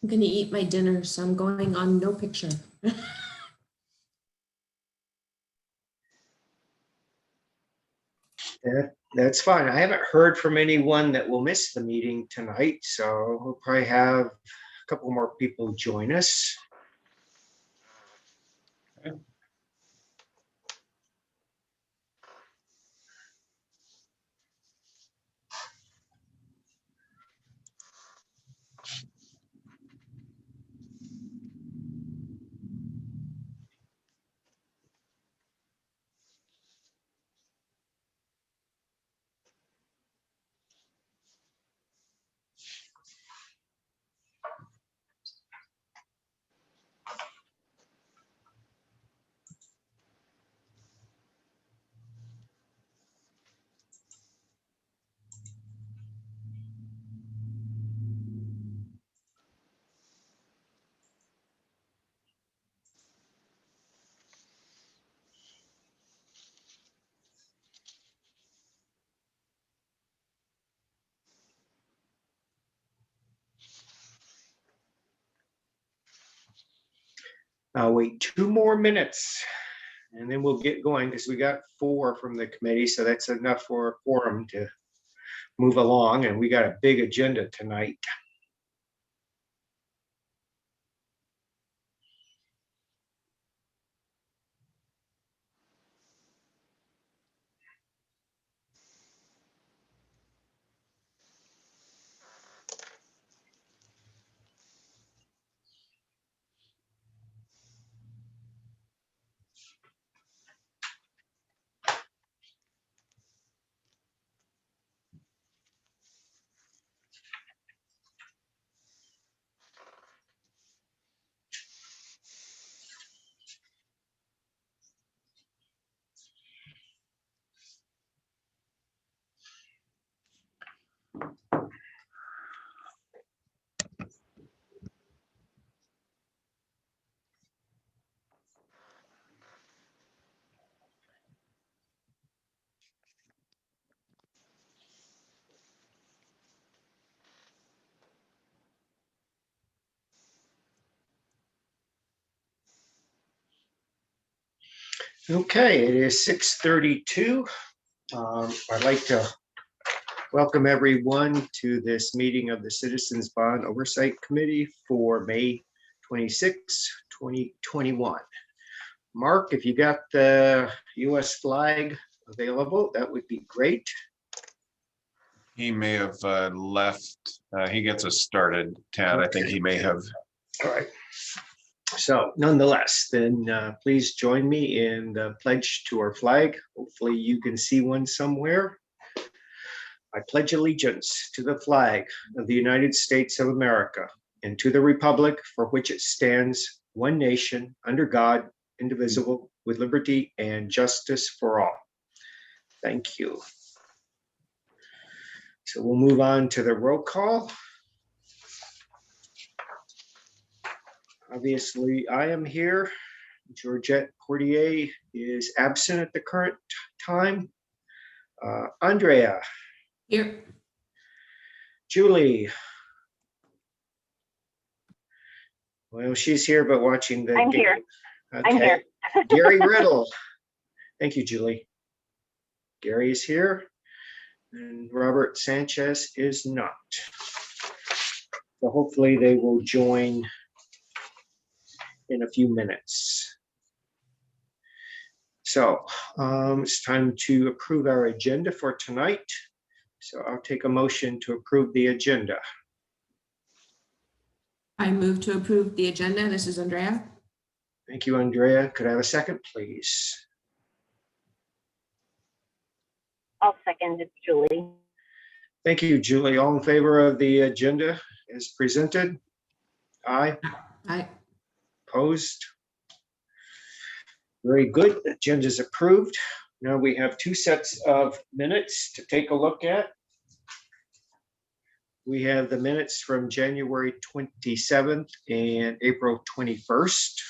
I'm gonna eat my dinner, so I'm going on no picture. That's fine. I haven't heard from anyone that will miss the meeting tonight, so we'll probably have a couple more people join us. I'll wait 2 more minutes and then we'll get going because we got 4 from the committee, so that's enough for a quorum to move along, and we got a big agenda tonight. Okay, it is 6:32. I'd like to welcome everyone to this meeting of the Citizens Bond Oversight Committee for May 26, 2021. Mark, if you got the US flag available, that would be great. He may have left. He gets us started, Tad. I think he may have. All right. So nonetheless, then please join me in the pledge to our flag. Hopefully you can see one somewhere. I pledge allegiance to the flag of the United States of America and to the republic for which it stands, one nation, under God, indivisible, with liberty and justice for all. Thank you. So we'll move on to the roll call. Obviously, I am here. Georgette Portier is absent at the current time. Andrea. Here. Julie. Well, she's here, but watching the I'm game. here. Okay. I'm here. Gary Riddle. Thank you, Julie. Gary is here. And Robert Sanchez is not. So hopefully they will join in a few minutes. So it's time to approve our agenda for tonight. So I'll take a motion to approve the agenda. I move to approve the agenda. This is Andrea. Thank you, Andrea. Could I have a second, please? I'll second it, Julie. Thank you, Julie. All in favor of the agenda as presented? Aye. Aye. Opposed? Very good. The agenda is approved. Now we have 2 sets of minutes to take a look at. We have the minutes from January 27th and April 21st.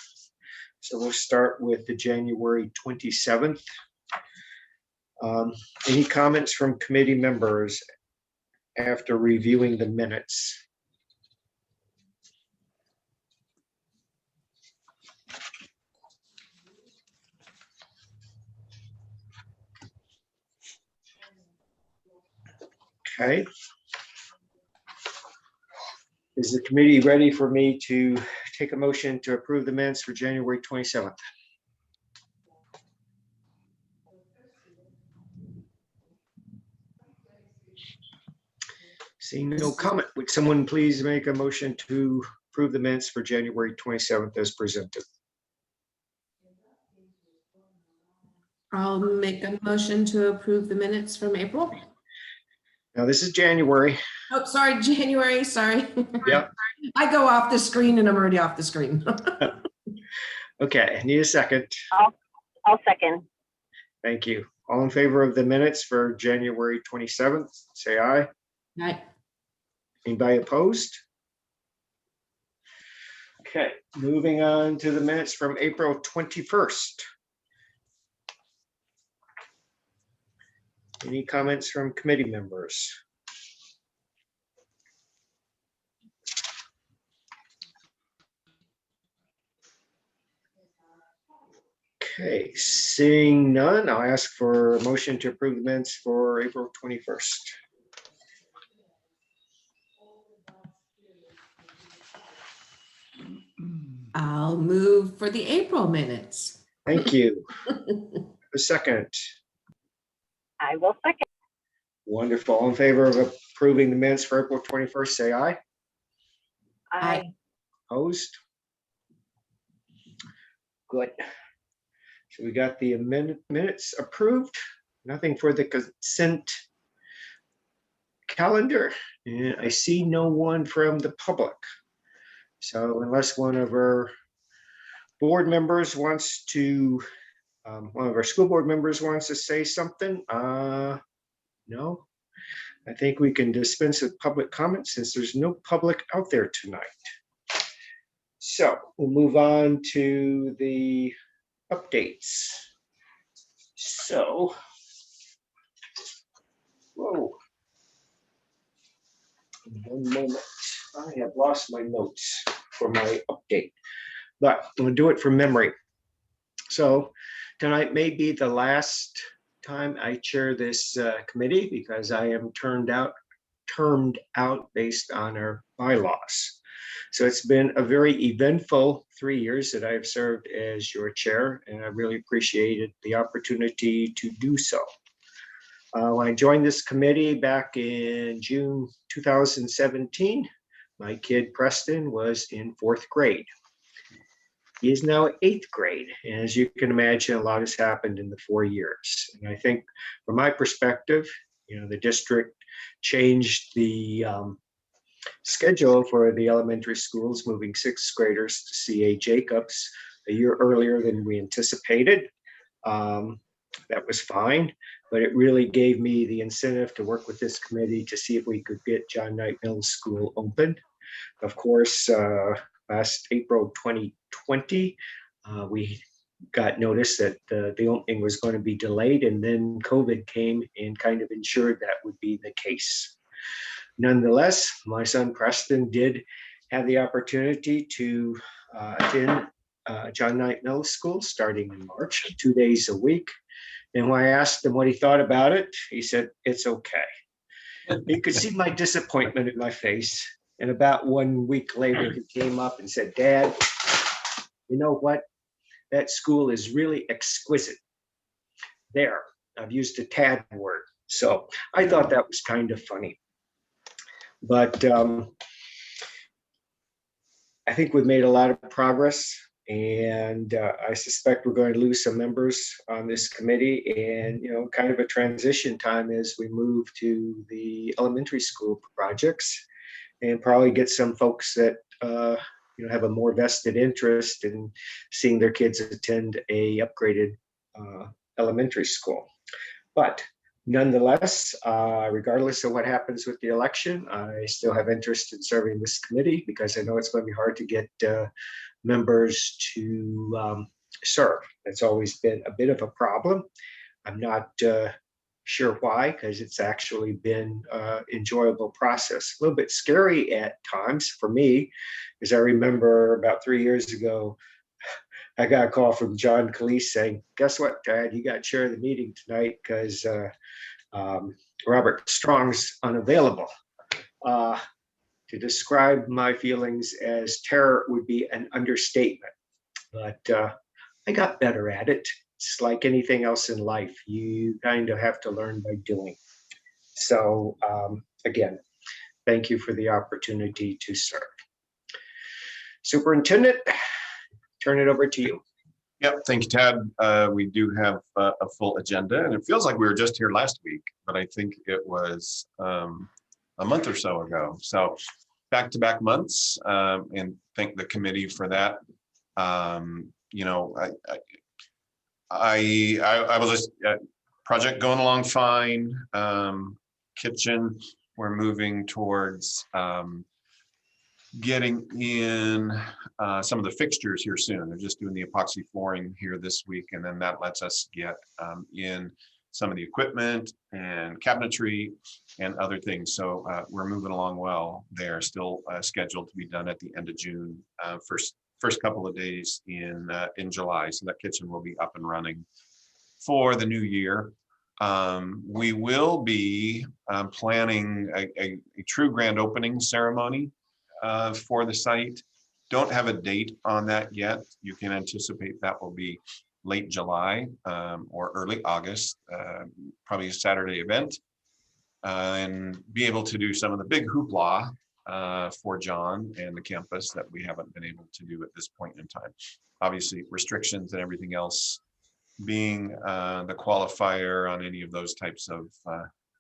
So we'll start with the January 27th. Any comments from committee members after reviewing the minutes? Okay. Is the committee ready for me to take a motion to approve the minutes for January 27th? Seeing no comment, would someone please make a motion to approve the minutes for January 27th as presented? I'll make a motion to approve the minutes from April. Now, this is January. Oh, sorry, January, sorry. Yep. I go off the screen and I'm already off the screen. Okay, need a second. I'll second. Thank you. All in favor of the minutes for January 27th, say aye. Right. Anybody opposed? Okay, moving on to the minutes from April 21st. Any comments from committee members? Okay, seeing none, I'll ask for a motion to approve the minutes for April 21st. I'll move for the April minutes. Thank you. A second. I will second. Wonderful. All in favor of approving the minutes for April 21st, say aye. Aye. Opposed? Good. So we got the minutes approved. Nothing for the consent calendar. And I see no one from the public. So unless one of our board members wants to, one of our school board members wants to say something, no. I think we can dispense with public comment since there's no public out there tonight. So we'll move on to the updates. So, whoa. One moment, I have lost my notes for my update, but I'm gonna do it from memory. So tonight may be the last time I chair this committee because I am termed out based on our bylaws. So it's been a very eventful 3 years that I've served as your chair, and I really appreciated the opportunity to do so. When I joined this committee back in June 2017, my kid Preston was in 4th grade. He is now 8th grade, and as you can imagine, a lot has happened in the 4 years. And I think from my perspective, the district changed the schedule for the elementary schools, moving 6th graders to C.A. Jacobs a year earlier than we anticipated. That was fine, but it really gave me the incentive to work with this committee to see if we could get John Knight Middle School open. Of course, last April 2020, we got notice that the opening was going to be delayed, and then COVID came and kind of ensured that would be the case. Nonetheless, my son Preston did have the opportunity to attend John Knight Middle School starting in March, 2 days a week. And when I asked him what he thought about it, he said, "It's okay." You could see my disappointment in my face. And about 1 week later, he came up and said, "Dad, you know what? That school is really exquisite." There, I've used a tad word. So I thought that was kind of funny. But I think we've made a lot of progress, and I suspect we're going to lose some members on this committee, and kind of a transition time as we move to the elementary school projects, and probably get some folks that have a more vested interest in seeing their kids attend a upgraded elementary school. But nonetheless, regardless of what happens with the election, I still have interest in serving this committee because I know it's going to be hard to get members to serve. It's always been a bit of a problem. I'm not sure why, because it's actually been an enjoyable process. A little bit scary at times for me, because I remember about 3 years ago, I got a call from John Calise saying, "Guess what, Dad? You got to chair the meeting tonight because Robert Strong's unavailable. To describe my feelings as terror would be an understatement, but I got better at it. It's like anything else in life. You kind of have to learn by doing. So again, thank you for the opportunity to serve. Superintendent, turn it over to you. Yep, thank you, Tad. We do have a full agenda, and it feels like we were just here last week, but I think it was a month or so ago. So back-to-back months, and thank the committee for that. You know, I was just project going along fine. Kitchen, we're moving towards getting in some of the fixtures here soon. They're just doing the epoxy flooring here this week, and then that lets us get in some of the equipment and cabinetry and other things. So we're moving along well. They're still scheduled to be done at the end of June, first couple of days in July. So that kitchen will be up and running for the new year. We will be planning a true grand opening ceremony for the site. Don't have a date on that yet. You can anticipate that will be late July or early August, probably a Saturday event, and be able to do some of the big hoopla for John and the campus that we haven't been able to do at this point in time. Obviously, restrictions and everything else being the qualifier on any of those types of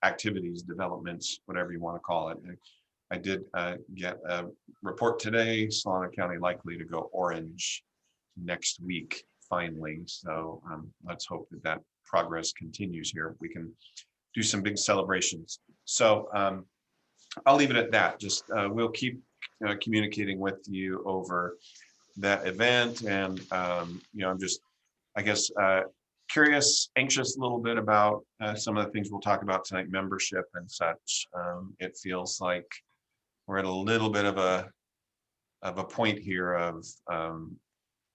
activities, developments, whatever you want to call it. I did get a report today, Solano County likely to go orange next week, finally. So let's hope that that progress continues here. We can do some big celebrations. So I'll leave it at that. Just we'll keep communicating with you over that event. And, you know, I'm just, I guess, curious, anxious a little bit about some of the things we'll talk about tonight, membership and such. It feels like we're at a little bit of a point here of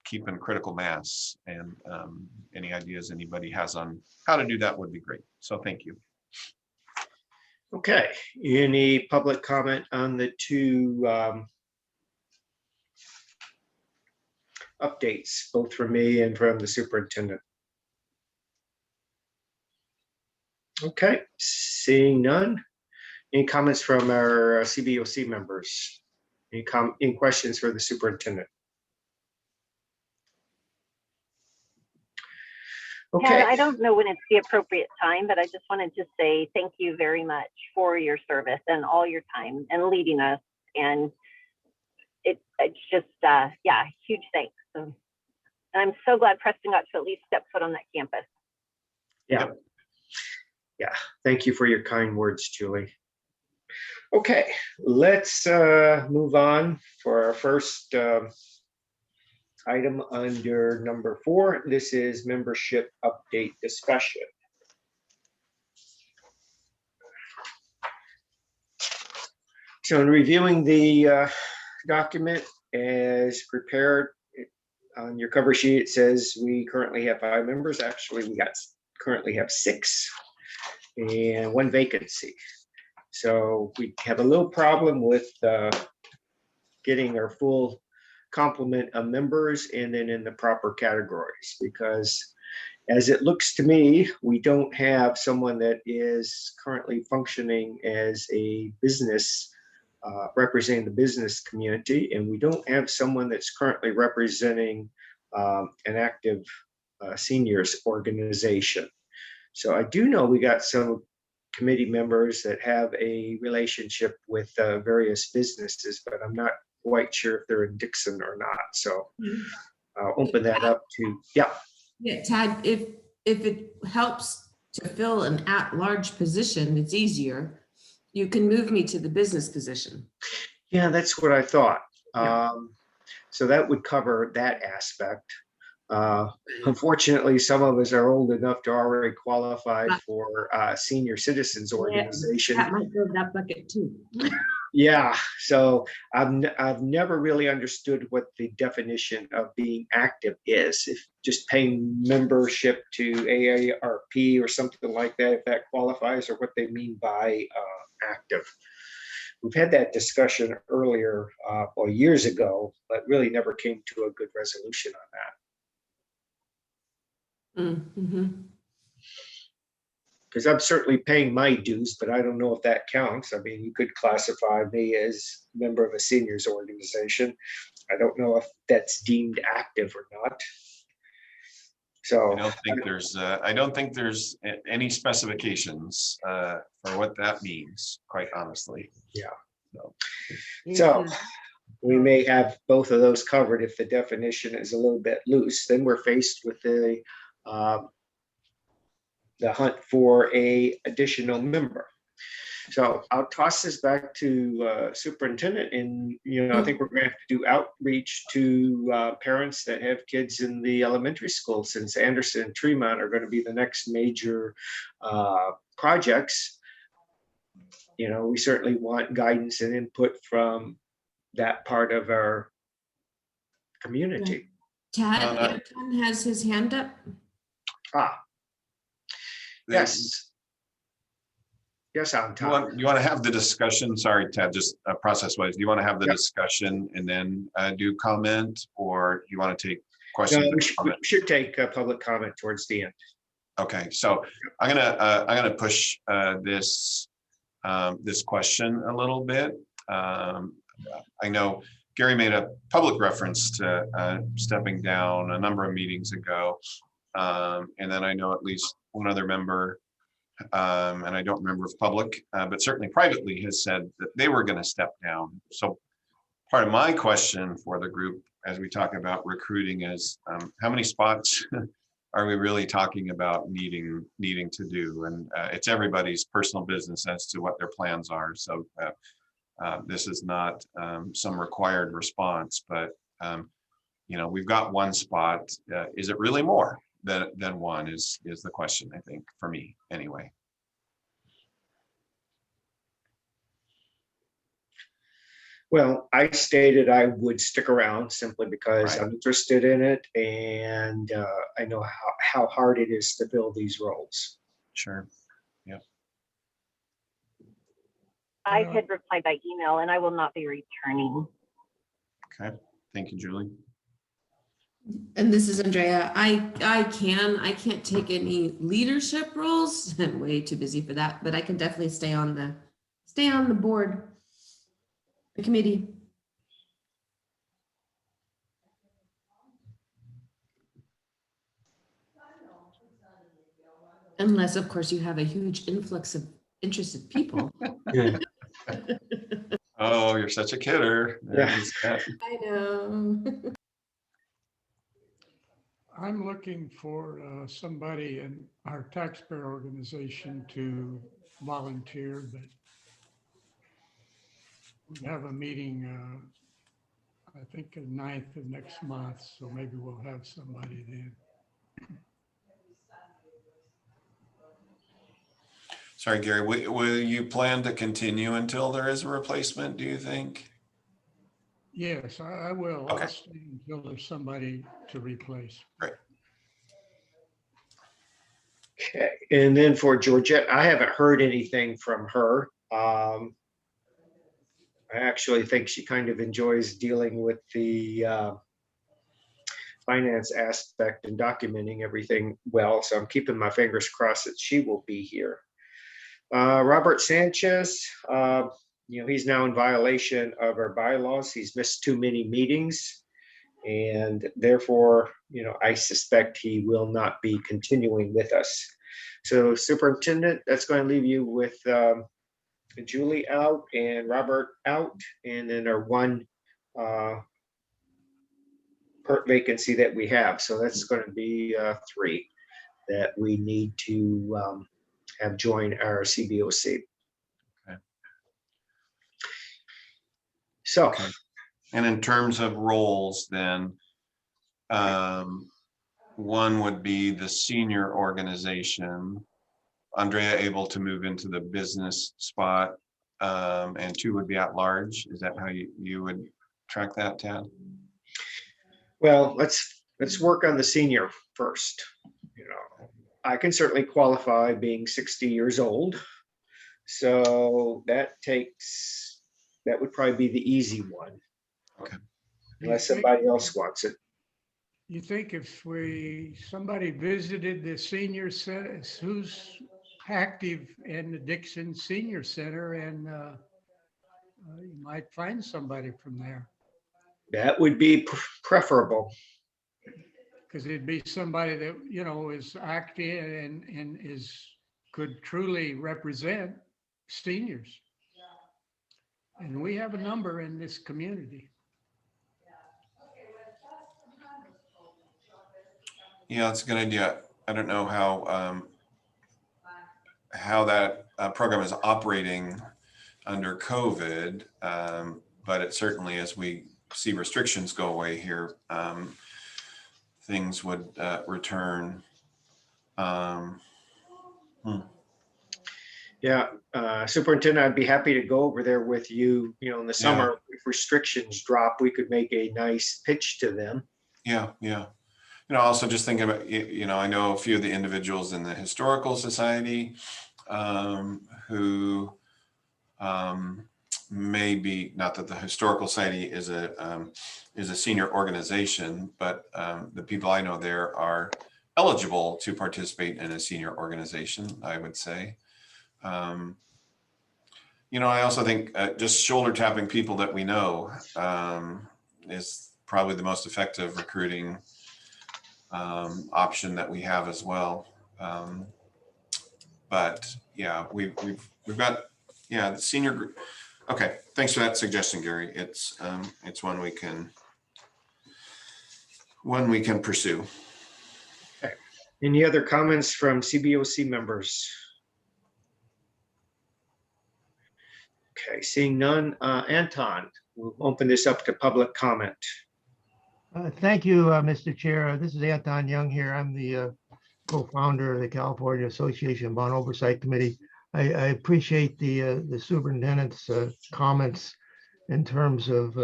keeping critical mass, and any ideas anybody has on how to do that would be great. So thank you. Okay, any public comment on the two updates, both from me and from the superintendent? Okay, seeing none. Any comments from our CBOC members? Any questions for the superintendent? Okay. Ted, I don't know when it's the appropriate time, but I just wanted to say thank you very much for your service and all your time and leading us. And it's just, yeah, huge thanks. So, and I'm so glad Preston got to at least step foot on that campus. Yeah. Yeah. Thank you for your kind words, Julie. Okay, let's move on for our first item under number 4. This is membership update discussion. So in reviewing the document as prepared on your cover sheet, it says we currently have 5 members. Actually, we currently have 6 and 1 vacancy. So we have a little problem with getting our full complement of members and then in the proper categories, because as it looks to me, we don't have someone that is currently functioning as a business, representing the business community, and we don't have someone that's currently representing an active seniors organization. So I do know we got some committee members that have a relationship with various businesses, but I'm not quite sure if they're in Dixon or not. So I'll open that up to, yeah. Yeah, Tad, if it helps to fill an at-large position, it's easier. You can move me to the business position. Yeah, that's what I thought. Yeah. So that would cover that aspect. Unfortunately, some of us are old enough to already qualify for senior citizens organization. That might fill that bucket too. Yeah, so I've never really understood what the definition of being active is. If just paying membership to AARP or something like that, if that qualifies, or what they mean by active. We've had that discussion earlier, or years ago, but really never came to a good resolution on that. Mm-hmm. Because I'm certainly paying my dues, but I don't know if that counts. I mean, you could classify me as a member of a seniors organization. I don't know if that's deemed active or not. So I don't think there's any specifications for what that means, quite honestly. Yeah. So, So we may have both of those covered if the definition is a little bit loose. Then we're faced with the hunt for a additional member. So I'll toss this back to superintendent, and I think we're going to have to do outreach to parents that have kids in the elementary school, since Anderson and Tremont are going to be the next major projects. We certainly want guidance and input from that part of our community. Tad Anton has his hand up. Yes. Yes, Anton. You want to have the discussion? Sorry, Ted, just process-wise. Do you want to have the discussion and then do comment, or you want to take questions? No, we should take public comment towards the end. Okay, so I'm gonna push this question a little bit. I know Gary made a public reference to stepping down a number of meetings ago, and then I know at least one other member. And I don't remember if public, but certainly privately, has said that they were going to step down. So part of my question for the group, as we talk about recruiting, is how many spots are we really talking about needing to do? And it's everybody's personal business as to what their plans are. So this is not some required response, but we've got one spot. Is it really more than one is the question, I think, for me anyway. Well, I stated I would stick around simply because Right. I'm interested in it, and I know how hard it is to fill these roles. Sure. Yep. I had replied by email, and I will not be returning. Okay. Thank you, Julie. And this is Andrea. I can't take any leadership roles. I'm way too busy for that, but I can definitely stay on the board, the committee. Unless, of course, you have a huge influx of interested people. Oh, you're such a kidder. Yeah. I know. I'm looking for somebody in our taxpayer organization to volunteer, but we have a meeting, I think the 9th of next month, so maybe we'll have somebody then. Sorry, Gary, will you plan to continue until there is a replacement, do you think? Yes, I will. Okay. I'll stay until there's somebody to replace. Great. Okay, and then for Georgette, I haven't heard anything from her. I actually think she kind of enjoys dealing with the finance aspect and documenting everything well, so I'm keeping my fingers crossed that she will be here. Robert Sanchez, he's now in violation of our bylaws. He's missed too many meetings, and therefore, I suspect he will not be continuing with us. So Superintendent, that's going to leave you with Julie out and Robert out, and then our one vacancy that we have. So that's going to be 3 that we need to have join our CBOC. Okay. So. Okay. And in terms of roles, then, one would be the senior organization. Andrea able to move into the business spot. and 2 would be at large. Is that how you would track that, Tad? Well, let's work on the senior first. You know, I can certainly qualify being 60 years old. So that would probably be the easy one. Okay. Unless somebody else wants it. You think if somebody visited the senior center, who's active in the Dixon Senior Center, and you might find somebody from there. That would be preferable. Because it'd be somebody that, is active and could truly represent seniors. And we have a number in this community. Yeah, that's a good idea. I don't know how that program is operating under COVID, but it certainly, as we see restrictions go away here, things would return. Yeah, Superintendent, I'd be happy to go over there with you. In the Yeah. summer, if restrictions drop, we could make a nice pitch to them. Yeah. Also just thinking about, I know a few of the individuals in the Historical Society who maybe, not that the Historical Society is a senior organization, but the people I know there are eligible to participate in a senior organization, I would say. I also think just shoulder tapping people that we know is probably the most effective recruiting option that we have as well. But yeah, we've got the senior group. Okay, thanks for that suggestion, Gary. It's one we can pursue. Okay. Any other comments from CBOC members? Okay, seeing none. Anton, we'll open this up to public comment. Thank you, Mr. Chair. This is Anton Young here. I'm the co-founder of the California Association of Bond Oversight Committee. I appreciate the superintendent's comments in terms of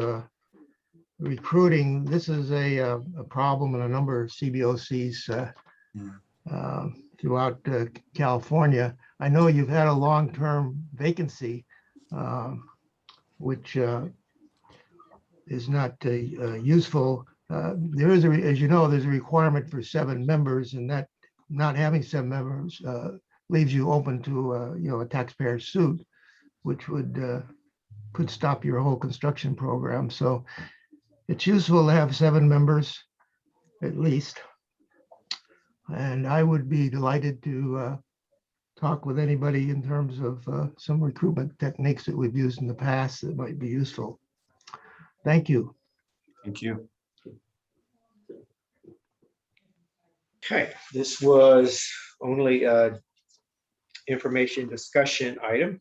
recruiting. This is a problem in a number of CBOCs throughout California. I know you've had a long-term vacancy, which is not useful. There is, as you know, there's a requirement for 7 members, and that not having 7 members leaves you open to a taxpayer suit, which could stop your whole construction program. So it's useful to have 7 members at least. And I would be delighted to talk with anybody in terms of some recruitment techniques that we've used in the past that might be useful. Thank you. Thank you. Okay, this was only a information discussion item.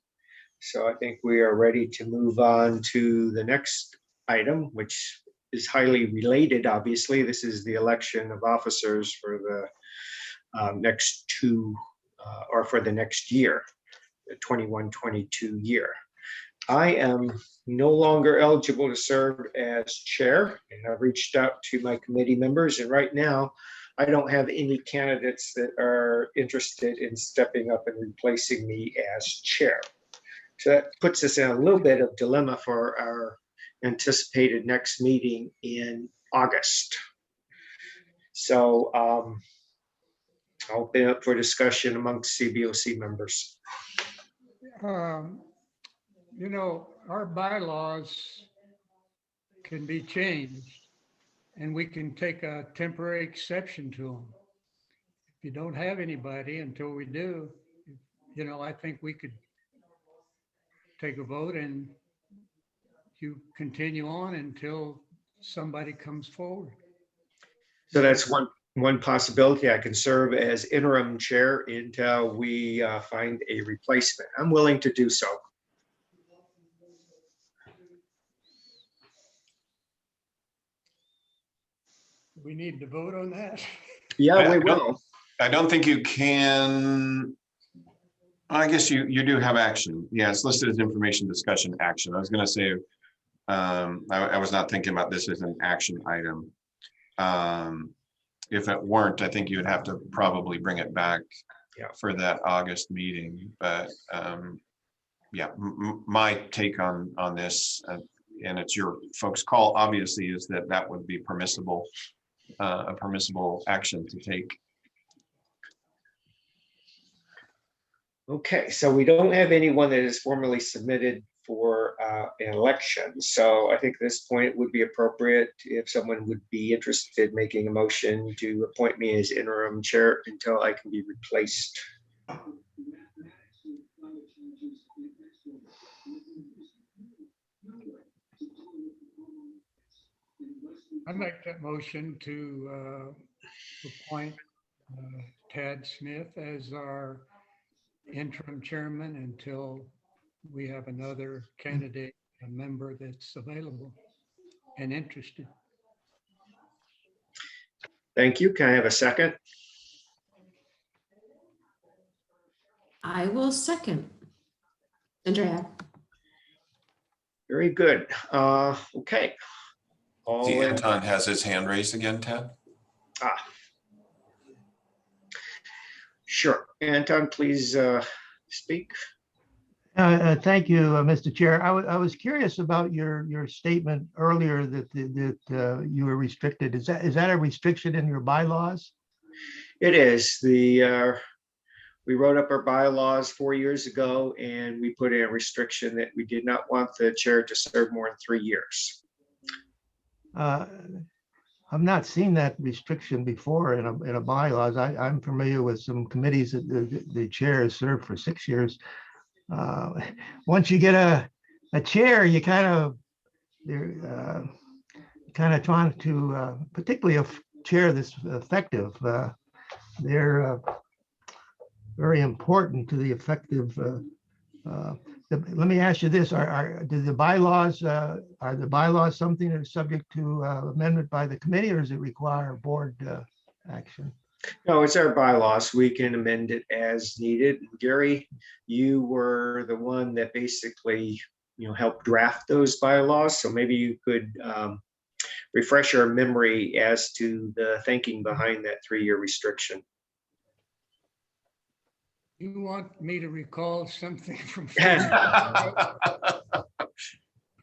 So I think we are ready to move on to the next item, which is highly related. Obviously, this is the election of officers for the next for the next year, the 21-22 year. I am no longer eligible to serve as chair, and I've reached out to my committee members, and right now I don't have any candidates that are interested in stepping up and replacing me as chair. So that puts us in a little bit of dilemma for our anticipated next meeting in August. So I'll open up for discussion amongst CBOC members. Our bylaws can be changed, and we can take a temporary exception to them. If you don't have anybody until we do, I think we could take a vote and you continue on until somebody comes forward. So that's one possibility. I can serve as interim chair until we find a replacement. I'm willing to do so. We need to vote on that. Yeah, we will. I don't think you can I guess you do have action. Yeah, it's listed as information discussion action. I was gonna say, I was not thinking about this as an action item. If it weren't, I think you would have to probably bring it back Yeah. for that August meeting, but yeah, my take on this, and it's your folks' call, obviously, is that that would be permissible, a permissible action to take. Okay, so we don't have anyone that is formally submitted for an election. So I think at this point it would be appropriate if someone would be interested in making a motion to appoint me as interim chair until I can be replaced. I'd make that motion to appoint Tad Smith as our interim chairman until we have another candidate, a member that's available and interested. Thank you. Can I have a second? I will second. Andrea. Very good. Okay. All See, in- Anton has his hand raised again, Ted. Sure. Anton, please speak. Thank you, Mr. Chair. I was curious about your statement earlier that you were restricted. Is that a restriction in your bylaws? It is. We wrote up our bylaws 4 years ago, and we put in a restriction that we did not want the chair to serve more than 3 years. I've not seen that restriction before in a bylaws. I'm familiar with some committees that the chair has served for 6 years. Once you get a chair, you you're kind of trying to, particularly a chair that's effective. They're very important to the effective. Let me ask you this: are the bylaws something that is subject to amendment by the committee, or does it require board action? No, it's our bylaws. We can amend it as needed. Gary, you were the one that basically, helped draft those bylaws. So maybe you could refresh our memory as to the thinking behind that 3-year restriction. You want me to recall something from?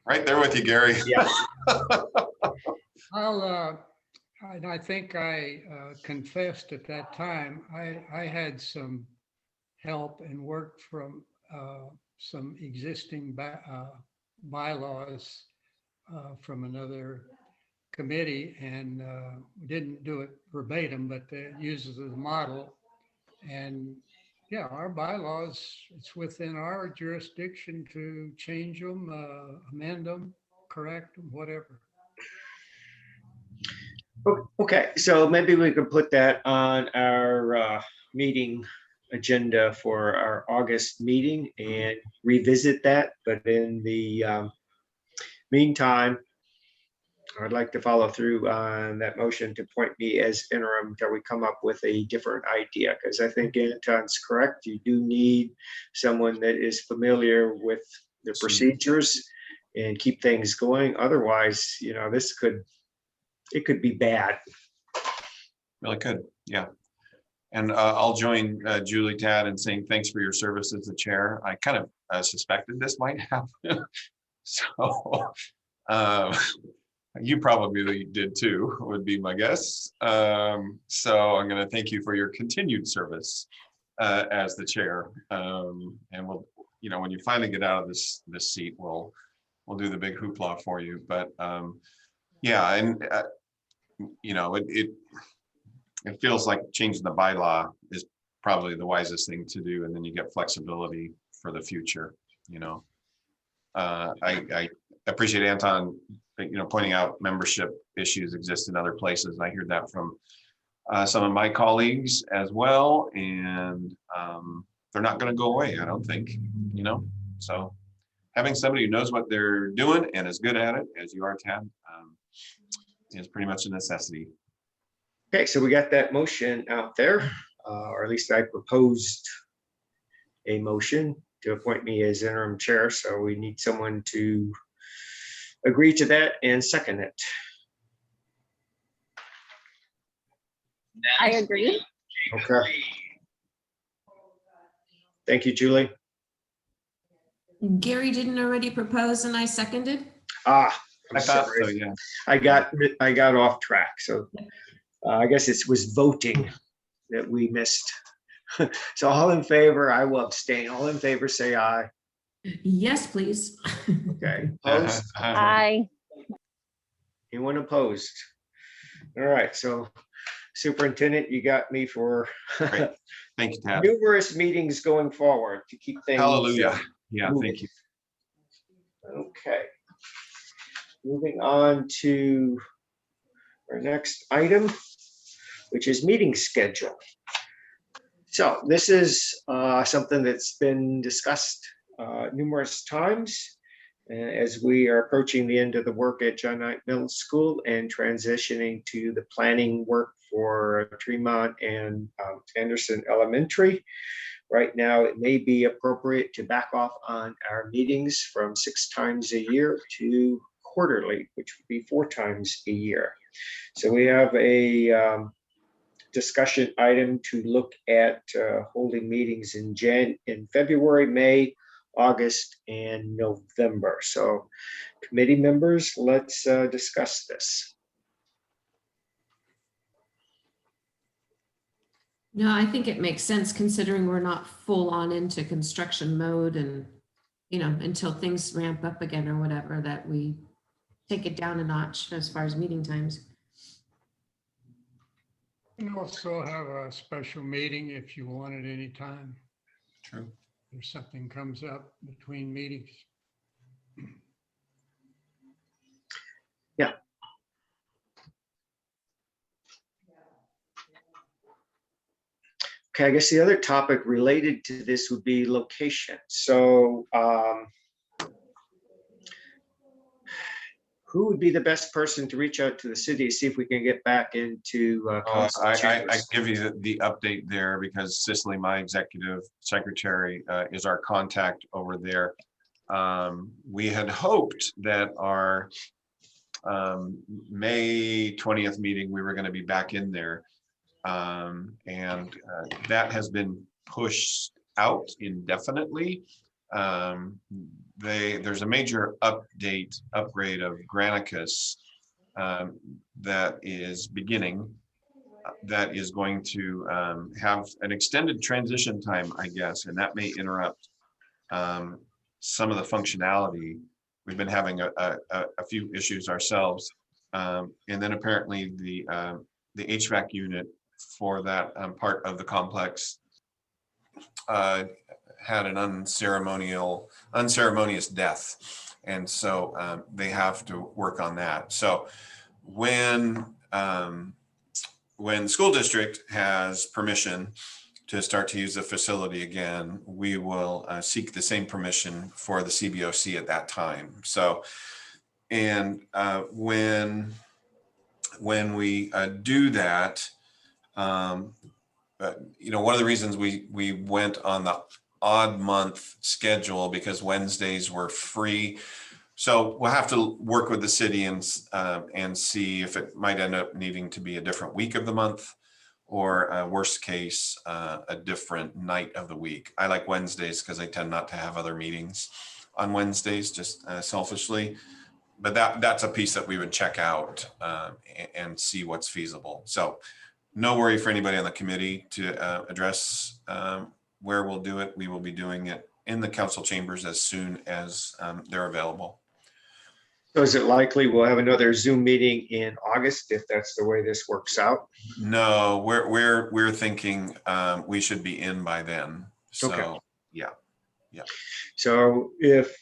Right there with you, Gary. Yeah. And I think I confessed at that time, I had some help and worked from some existing bylaws from another committee, and didn't do it verbatim, but it uses as a model. And yeah, our bylaws, it's within our jurisdiction to change them, amend them, correct them, whatever. Okay, so maybe we could put that on our meeting agenda for our August meeting and revisit that. But in the meantime, I'd like to follow through on that motion to appoint me as interim until we come up with a different idea, because I think Anton's correct. You do need someone that is familiar with the procedures and keep things going. Otherwise, it could be bad. Really could, yeah. And I'll join Julie, Tad, in saying thanks for your service as the chair. I kind of suspected this might happen. So you probably did too, would be my guess. So I'm going to thank you for your continued service as the chair. And we'll, when you finally get out of this seat, we'll do the big hoopla for you. But yeah, and it feels like changing the bylaw is probably the wisest thing to do, and then you get flexibility for the future. I appreciate Anton, pointing out membership issues exist in other places. I hear that from some of my colleagues as well, and they're not going to go away, I don't think. So having somebody who knows what they're doing and is good at it, as you are, Tad, is pretty much a necessity. Okay, so we got that motion out there, or at least I proposed a motion to appoint me as interim chair. So we need someone to agree to that and second it. I agree. Okay. Thank you, Julie. Gary didn't already propose and I seconded? I'm I thought so, sorry. yeah. I got off track. So I guess it was voting that we missed. So all in favor, I will abstain. All in favor, say aye. Yes, please. Okay. Opposed? Aye. Anyone opposed? All right. So Superintendent, you got me for Great. Thank you, Tad. numerous meetings going forward to keep things. Hallelujah. Yeah, moving. thank you. Okay. Moving on to our next item, which is meeting schedule. So this is something that's been discussed numerous times as we are approaching the end of the work at John Knight Middle School and transitioning to the planning work for Tremont and Anderson Elementary. Right now, it may be appropriate to back off on our meetings from 6 times a year to quarterly, which would be 4 times a year. So we have a discussion item to look at holding meetings in February, May, August, and November. So committee members, let's discuss this. No, I think it makes sense considering we're not full on into construction mode and, you know, until things ramp up again or whatever, that we take it down a notch as far as meeting times. And also have a special meeting if you want at any time. True. If something comes up between meetings. Yeah. Okay, I guess the other topic related to this would be location. So who would be the best person to reach out to the city to see if we can get back into council I chambers? give you the update there because Cicely, my executive secretary, is our contact over there. We had hoped that our May 20th meeting, we were going to be back in there. And that has been pushed out indefinitely. There's a major upgrade of Granicus that is beginning, that is going to have an extended transition time, I guess, and that may interrupt some of the functionality. We've been having a few issues ourselves, and then apparently the HVAC unit for that part of the complex had an unceremonious death, and so they have to work on that. So when the school district has permission to start to use the facility again, we will seek the same permission for the CBOC at that time. So, and when we do that, you know, one of the reasons we went on the odd month schedule because Wednesdays were free. So we'll have to work with the city and see if it might end up needing to be a different week of the month, or worst case, a different night of the week. I like Wednesdays because I tend not to have other meetings on Wednesdays, just selfishly. But that's a piece that we would check out and see what's feasible. So no worry for anybody on the committee to address where we'll do it. We will be doing it in the council chambers as soon as they're available. So is it likely we'll have another Zoom meeting in August if that's the way this works out? No, we're thinking we should be in by then. So Okay. yeah. So if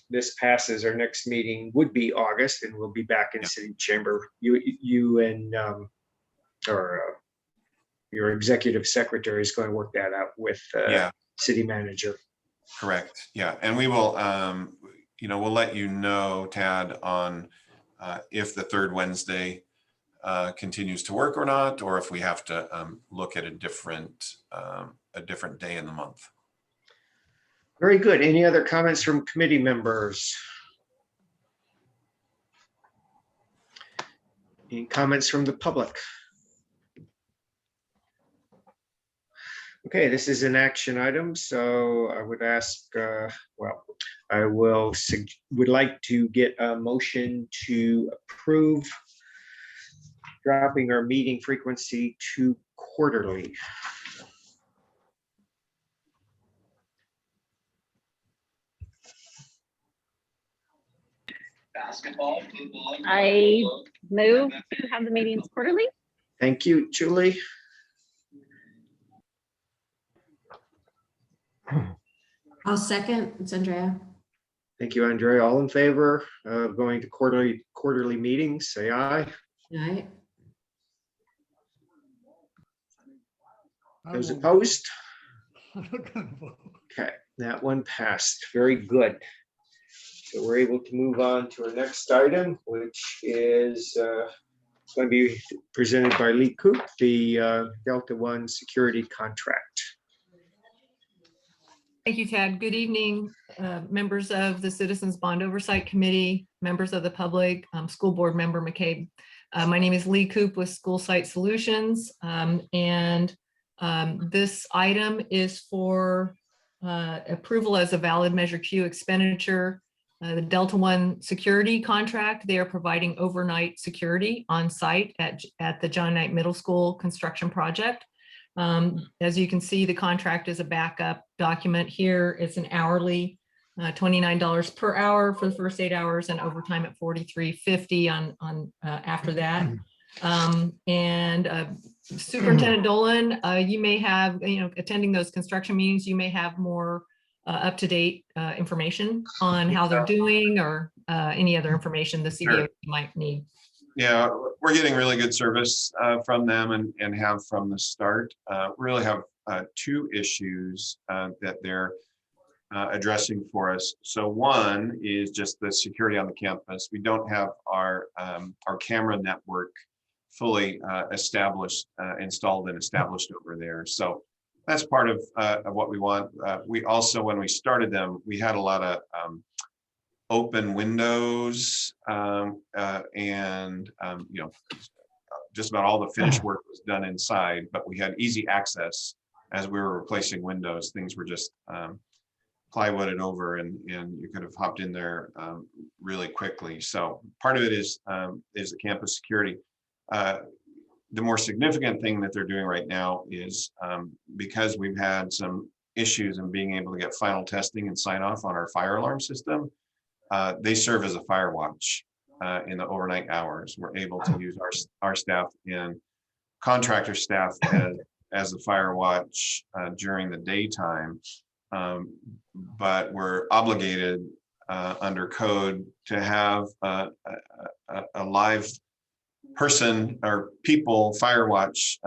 this passes, our next meeting would be August, and we'll be back in city chamber. You and or your executive secretary is going to work that out with city manager. Correct. Yeah, and we will. You know, we'll let you know, Tad, on if the third Wednesday continues to work or not, or if we have to look at a different day in the month. Very good. Any other comments from committee members? Any comments from the public? Okay, this is an action item, so I would ask, well, I would like to get a motion to approve dropping our meeting frequency to quarterly. I move to have the meetings quarterly. Thank you, Julie. I'll second. It's Andrea. Thank you, Andrea. All in favor of going to quarterly meetings, say aye. All right. I Those won't- opposed? I'm not gonna vote. Okay, that one passed. Very good. So we're able to move on to our next item, which is going to be presented by Lee Coop, the Delta One security contract. Thank you, Ted. Good evening, members of the Citizens Bond Oversight Committee, members of the public, School Board Member McCabe. My name is Lee Coop with School Site Solutions, and this item is for approval as a valid Measure Q expenditure. The Delta One security contract, they are providing overnight security on site at the John Knight Middle School construction project. As you can see, the contract is a backup document here. It's an hourly, $29 per hour for the first 8 hours and overtime at $43.50 on after that. Superintendent Dolan, you may have, attending those construction meetings, you may have more up-to-date information on how they're doing or any other information the CBO might need. Yeah, we're getting really good service from them and have from the start. We really have two issues that they're addressing for us. So one is just the security on the campus. We don't have our camera network fully established, installed and established over there. So that's part of what we want. We also, when we started them, we had a lot of open windows and just about all the finished work was done inside, but we had easy access as we were replacing windows. Things were just plywooded over and you could have hopped in there really quickly. So part of it is the campus security. The more significant thing that they're doing right now is because we've had some issues in being able to get final testing and sign off on our fire alarm system. They serve as a fire watch in the overnight hours. We're able to use our staff and contractor staff as a fire watch during the daytime. But we're obligated under code to have a live person or people fire watch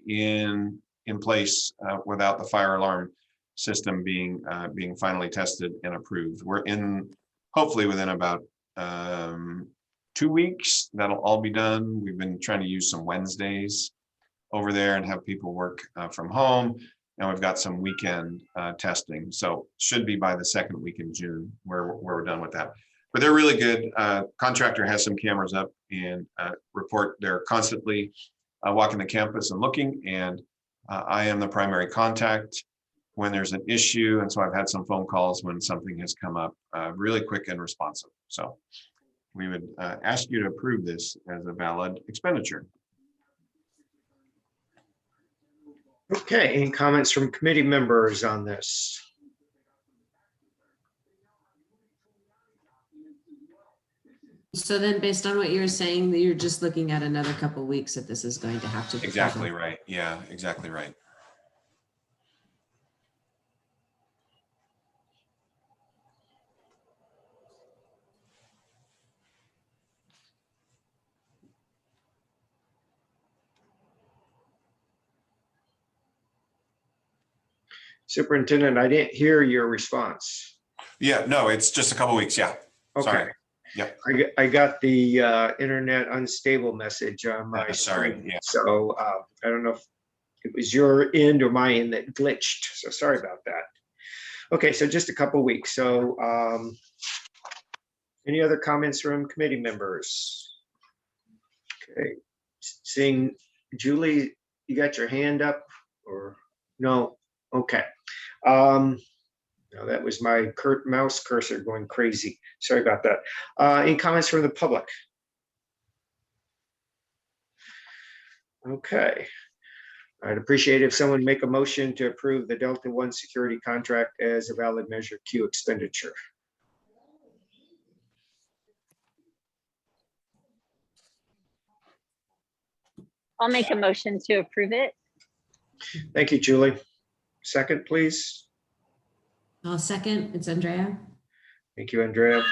in place without the fire alarm system being finally tested and approved. We're hopefully within about 2 weeks, that'll all be done. We've been trying to use some Wednesdays over there and have people work from home. And we've got some weekend testing. So should be by the second week in June where we're done with that. But they're really good. Contractor has some cameras up and report. They're constantly walking the campus and looking. And I am the primary contact when there's an issue. And so I've had some phone calls when something has come up really quick and responsive. So we would ask you to approve this as a valid expenditure. Okay, any comments from committee members on this? So then based on what you're saying, you're just looking at another couple weeks that this is going to have to be. Exactly right. Yeah, exactly right. Superintendent, I didn't hear your response. Yeah, no, it's just a couple weeks. Yeah. Okay. Sorry. Yep. I got the internet unstable message on my Sorry. screen. Yeah. So I don't know if it was your end or my end that glitched. So sorry about that. Okay, so just a couple weeks. So any other comments from committee members? Okay, seeing Julie, you got your hand up or no? Okay. No, that was my mouse cursor going crazy. Sorry about that. Any comments from the public? Okay. I'd appreciate if someone make a motion to approve the Delta One security contract as a valid measure Q expenditure. I'll make a motion to approve it. Thank you, Julie. Second, please. I'll second. It's Andrea. Thank you, Andrea.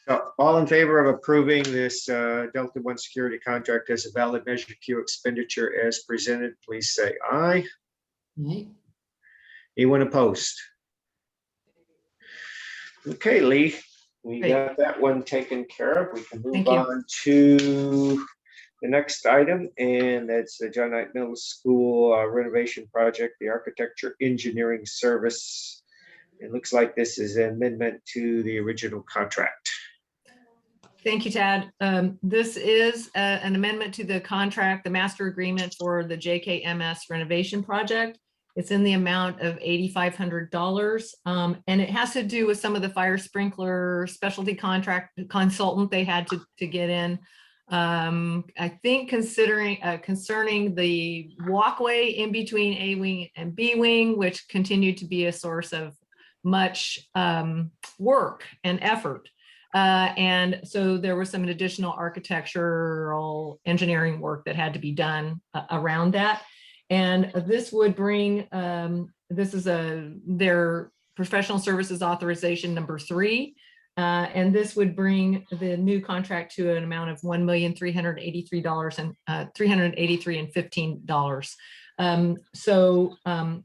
So all in favor of approving this Delta One security contract as a valid measure Q expenditure as presented, please say aye. Right. Anyone opposed? Okay, Lee, we Great. got that one taken care of. We can move Thank you. on to the next item, and that's the John Knight Middle School renovation project, the architecture engineering service. It looks like this is an amendment to the original contract. Thank you, Tad. This is an amendment to the contract, the master agreement for the JKMS renovation project. It's in the amount of $8,500, and it has to do with some of the fire sprinkler specialty contract consultant they had to get in. I think concerning the walkway in between A wing and B wing, which continued to be a source of much work and effort. And so there was some additional architectural engineering work that had to be done around that. And this would bring, this is their professional services authorization number 3. And this would bring the new contract to an amount of $1,383,15. So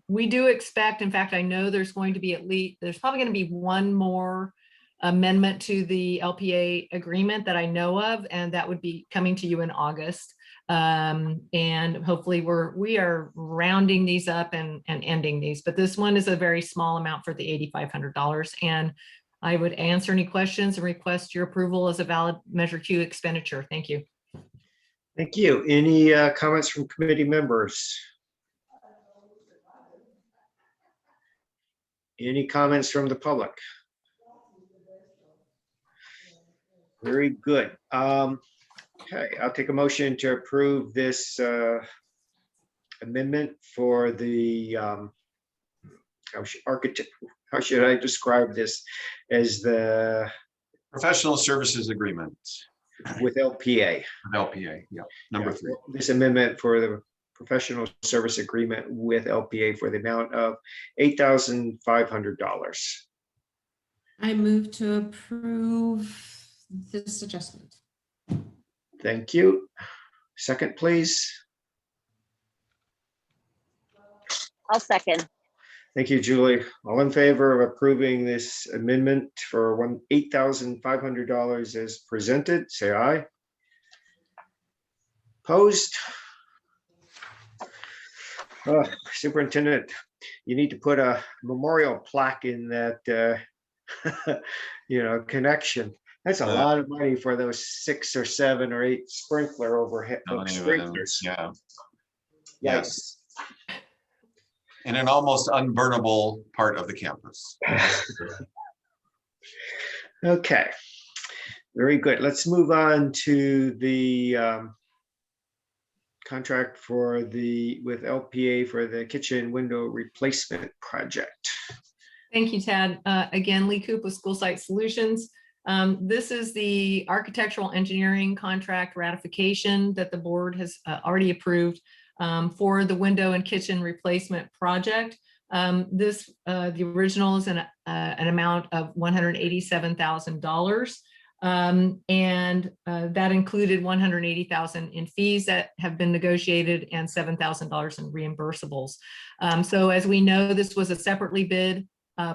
we do expect, in fact, I know there's going to be there's probably going to be one more amendment to the LPA agreement that I know of, and that would be coming to you in August. And hopefully we are rounding these up and ending these, but this one is a very small amount for the $8,500. And I would answer any questions and request your approval as a valid measure Q expenditure. Thank you. Thank you. Any comments from committee members? Any comments from the public? Very good. Okay, I'll take a motion to approve this amendment for the how should I describe this as the Professional services agreement with LPA. with LPA, yeah, number 3. This amendment for the professional service agreement with LPA for the amount of $8,500. I move to approve this adjustment. Thank you. Second, please. I'll second. Thank you, Julie. All in favor of approving this amendment for $8,500 as presented, say aye. Opposed? Superintendent, you need to put a memorial plaque in that, connection. That's a lot of money for those 6 or 7 or 8 sprinkler overhead sprinklers. Yeah. Yes. In an almost unburnable part of the campus. Okay. Very good. Let's move on to the contract with LPA for the kitchen window replacement project. Thank you, Tad. Again, Lee Coop with School Site Solutions. This is the architectural engineering contract ratification that the board has already approved for the window and kitchen replacement project. The original is an amount of $187,000. And that included $180,000 in fees that have been negotiated and $7,000 in reimbursables. So as we know, this was a separately bid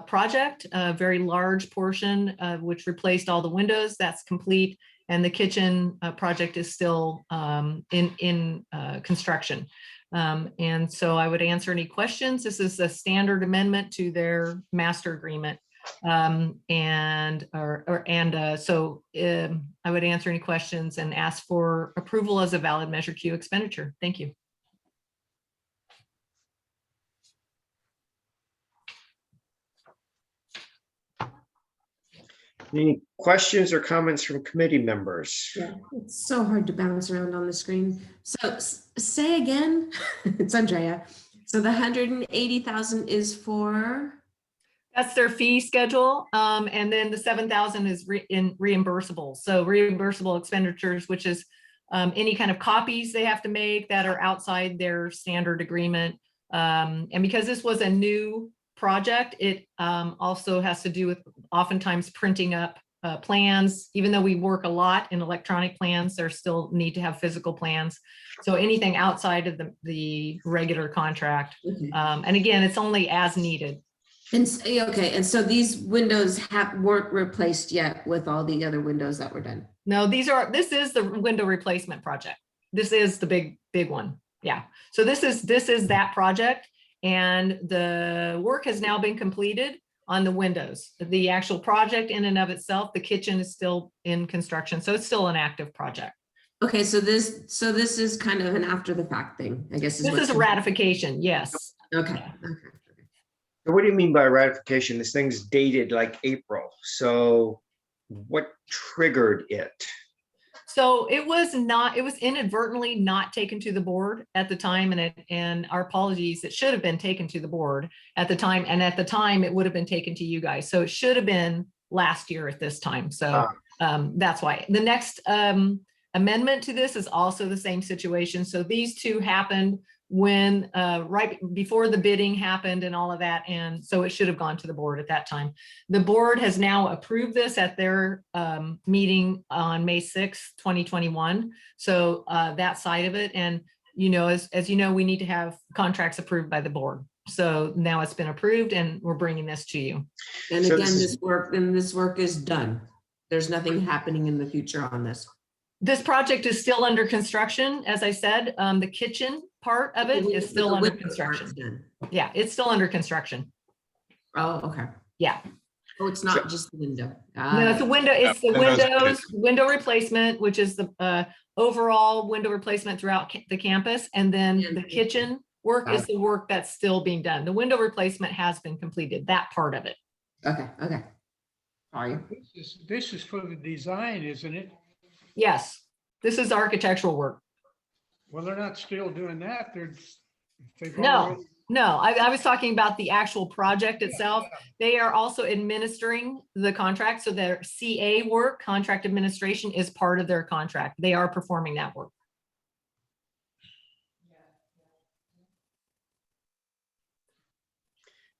project, a very large portion which replaced all the windows. That's complete, and the kitchen project is still in construction. And so I would answer any questions. This is a standard amendment to their master agreement. So I would answer any questions and ask for approval as a valid Measure Q expenditure. Thank you. Any questions or comments from committee members? Yeah, it's so hard to bounce around on the screen. So say again, it's Andrea. So the 180,000 is for, That's their fee schedule. And then the 7,000 is reimbursable. So reimbursable expenditures, which is any kind of copies they have to make that are outside their standard agreement. And because this was a new project, it also has to do with oftentimes printing up plans. Even though we work a lot in electronic plans, there still need to have physical plans. So anything outside of the regular contract. okay. And again, it's only as needed. Okay, and so these windows weren't replaced yet with all the other windows that were done. No, this is the window replacement project. This is the big one. Yeah. So this is that project, and the work has now been completed on the windows. The actual project in and of itself, the kitchen is still in construction. So it's still an active project. Okay, so this is kind of an after the fact thing, I guess. This is a ratification. Yes. Okay. So what do you mean by ratification? This thing's dated like April. So what triggered it? So it was inadvertently not taken to the board at the time, and our apologies, it should have been taken to the board at the time. And at the time it would have been taken to you guys. So it should have been last year at this time. So that's why. The next amendment to this is also the same situation. So these two happened when right before the bidding happened and all of that. And so it should have gone to the board at that time. The board has now approved this at their meeting on May 6th, 2021. So that side of it. And, you know, as you know, we need to have contracts approved by the board. So now it's been approved and we're bringing this to you. And So again, this this work is done. There's nothing happening in the future on this. This project is still under construction. As I said, the kitchen part of it is still under construction. Yeah, it's still under construction. Oh, okay. Yeah. Oh, it's not just the window. No, it's a window. It's the window replacement, which is the overall window replacement throughout the campus. And then the kitchen work is the work that's still being done. The window replacement has been completed, that part of it. Okay. Sorry. This is for the design, isn't it? Yes, this is architectural work. Well, they're not still doing that. No, I was talking about the actual project itself. They are also administering the contract. So their CA work, contract administration, is part of their contract. They are performing that work.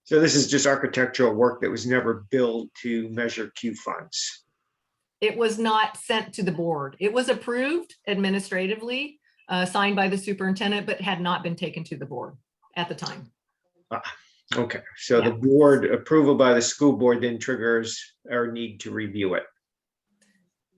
So this is just architectural work that was never billed to Measure Q funds. It was not sent to the board. It was approved administratively, signed by the superintendent, but had not been taken to the board at the time. Okay, so Yeah. the board approval by the school board then triggers our need to review it.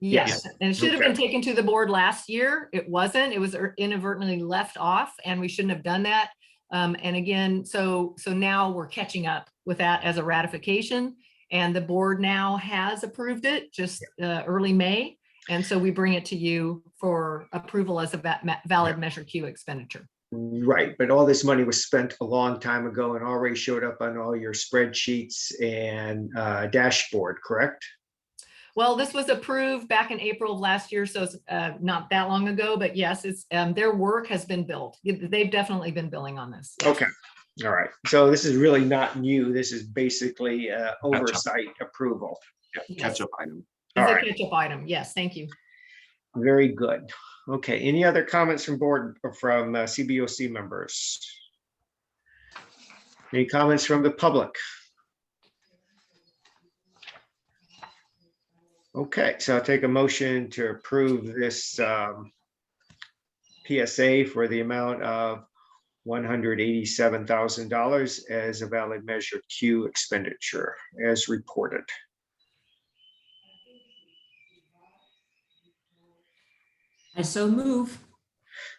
Yes, and it should have Okay. been taken to the board last year. It wasn't. It was inadvertently left off, and we shouldn't have done that. And again, so now we're catching up with that as a ratification. And the board now has approved it just early May. And so we bring it to you for approval as a valid Measure Q expenditure. Right, but all this money was spent a long time ago and already showed up on all your spreadsheets and dashboard, correct? Well, this was approved back in April of last year, so it's not that long ago, but yes, it's their work has been billed. They've definitely been billing on this. Okay, all right. So this is really not new. This is basically oversight approval. Yeah, catch-up item. All It's a right. catch-up item. Yes, thank you. Very good. Okay, any other comments from board or from CBOC members? Any comments from the public? Okay, so I'll take a motion to approve this PSA for the amount of $187,000 as a valid Measure Q expenditure as reported. I so move.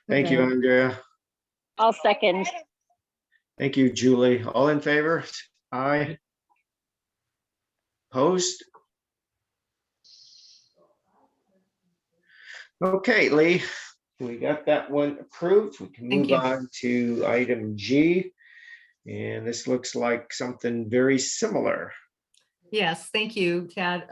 Thank you, Okay. Andrea. I'll second. Thank you, Julie. All in favor? Aye. Opposed? Okay, Lee, we got that one approved. We can Thank move you. on to item G. And this looks like something very similar. Yes, thank you, Tad.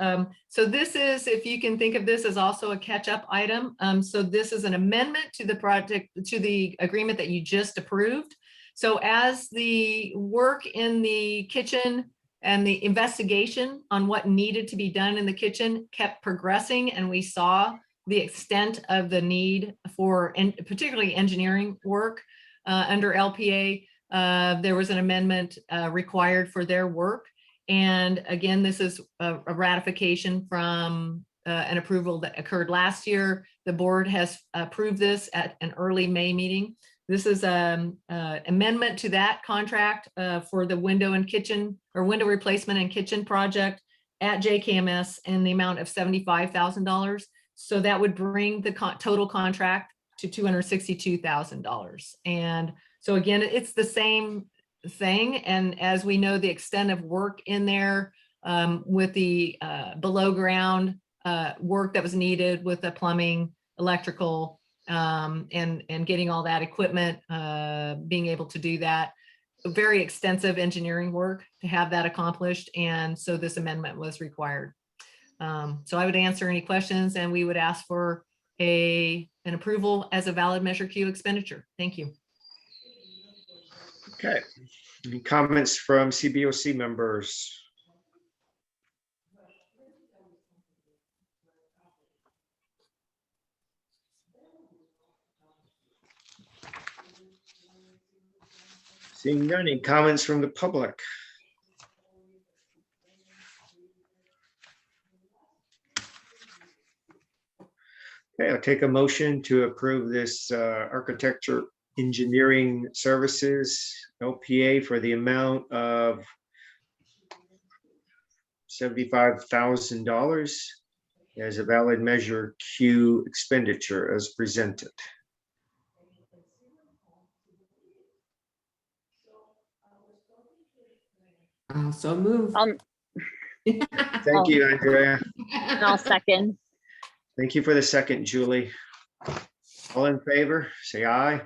So this is, if you can think of this as also a catch-up item. So this is an amendment to the project, to the agreement that you just approved. So as the work in the kitchen and the investigation on what needed to be done in the kitchen kept progressing, and we saw the extent of the need for, and particularly engineering work under LPA, there was an amendment required for their work. And again, this is a ratification from an approval that occurred last year. The board has approved this at an early May meeting. This is an amendment to that contract for the window and kitchen, or window replacement and kitchen project at JKMS in the amount of $75,000. So that would bring the total contract to $262,000. And so again, it's the same thing. And as we know, the extent of work in there with the below ground work that was needed with the plumbing, electrical, and getting all that equipment, being able to do that, very extensive engineering work to have that accomplished. And so this amendment was required. So I would answer any questions, and we would ask for an approval as a valid Measure Q expenditure. Thank you. Okay. Any comments from CBOC members? Seeing none, any comments from the public? Okay, I'll take a motion to approve this architecture engineering services LPA for the amount of $75,000 as a valid Measure Q expenditure as presented. So move. Thank you, Andrea. And I'll second. Thank you for the second, Julie. All in favor, say aye.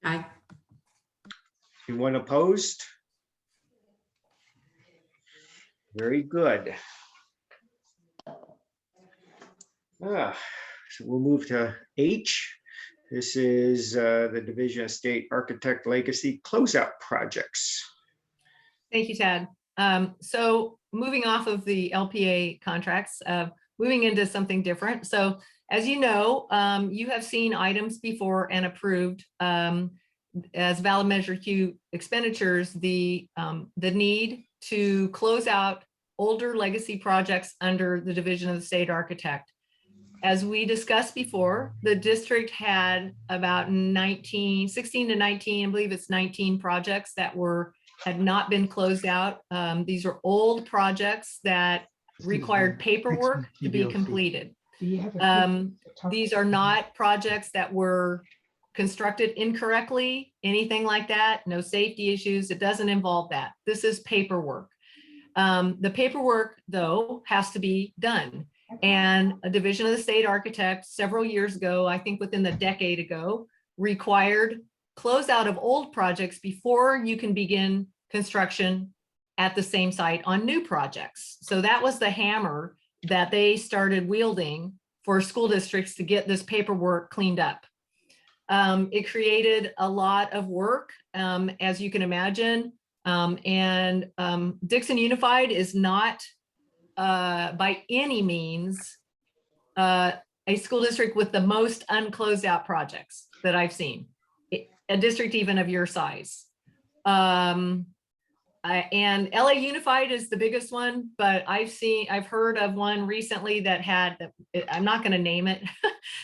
Aye. Anyone opposed? Very good. So we'll move to H. This is the Division of State Architect Legacy Closeout Projects. Thank you, Tad. So moving off of the LPA contracts, moving into something different. So as you know, you have seen items before and approved as valid Measure Q expenditures, the need to close out older legacy projects under the Division of the State Architect. As we discussed before, the district had about 16 to 19, I believe it's 19 projects that had not been closed out. These are old projects that required paperwork to be completed. These are not projects that were constructed incorrectly, anything like that, no safety issues. It doesn't involve that. This is paperwork. The paperwork, though, has to be done. And a Division of the State Architect several years ago, I think within the decade ago, required closeout of old projects before you can begin construction at the same site on new projects. So that was the hammer that they started wielding for school districts to get this paperwork cleaned up. It created a lot of work, as you can imagine. Dixon Unified is not by any means a school district with the most unclosed out projects that I've seen, a district even of your size. And LA Unified is the biggest one, but I've heard of one recently that had, I'm not going to name it,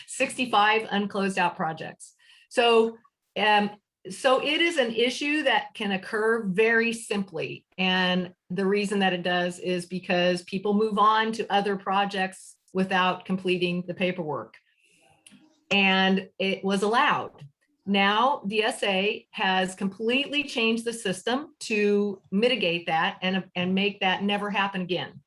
65 unclosed out projects. So it is an issue that can occur very simply. And the reason that it does is because people move on to other projects without completing the paperwork. And it was allowed. Now DSA has completely changed the system to mitigate that and make that never happen again.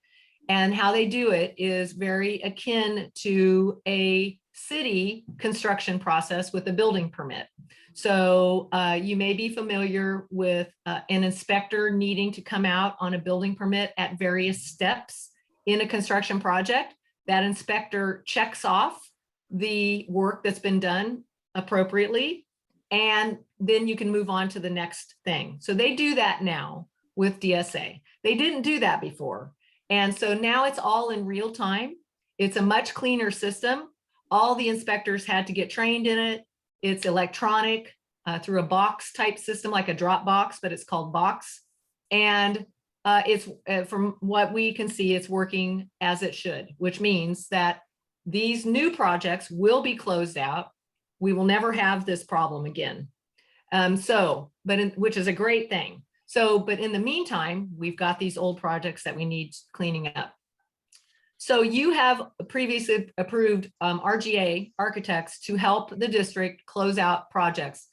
And how they do it is very akin to a city construction process with a building permit. So you may be familiar with an inspector needing to come out on a building permit at various steps in a construction project. That inspector checks off the work that's been done appropriately, and then you can move on to the next thing. So they do that now with DSA. They didn't do that before. And so now it's all in real time. It's a much cleaner system. All the inspectors had to get trained in it. It's electronic through a box type system, like a drop box, but it's called Box. And it's from what we can see, it's working as it should, which means that these new projects will be closed out. We will never have this problem again. Which is a great thing. So, but in the meantime, we've got these old projects that we need cleaning up. So you have previously approved RGA architects to help the district close out projects.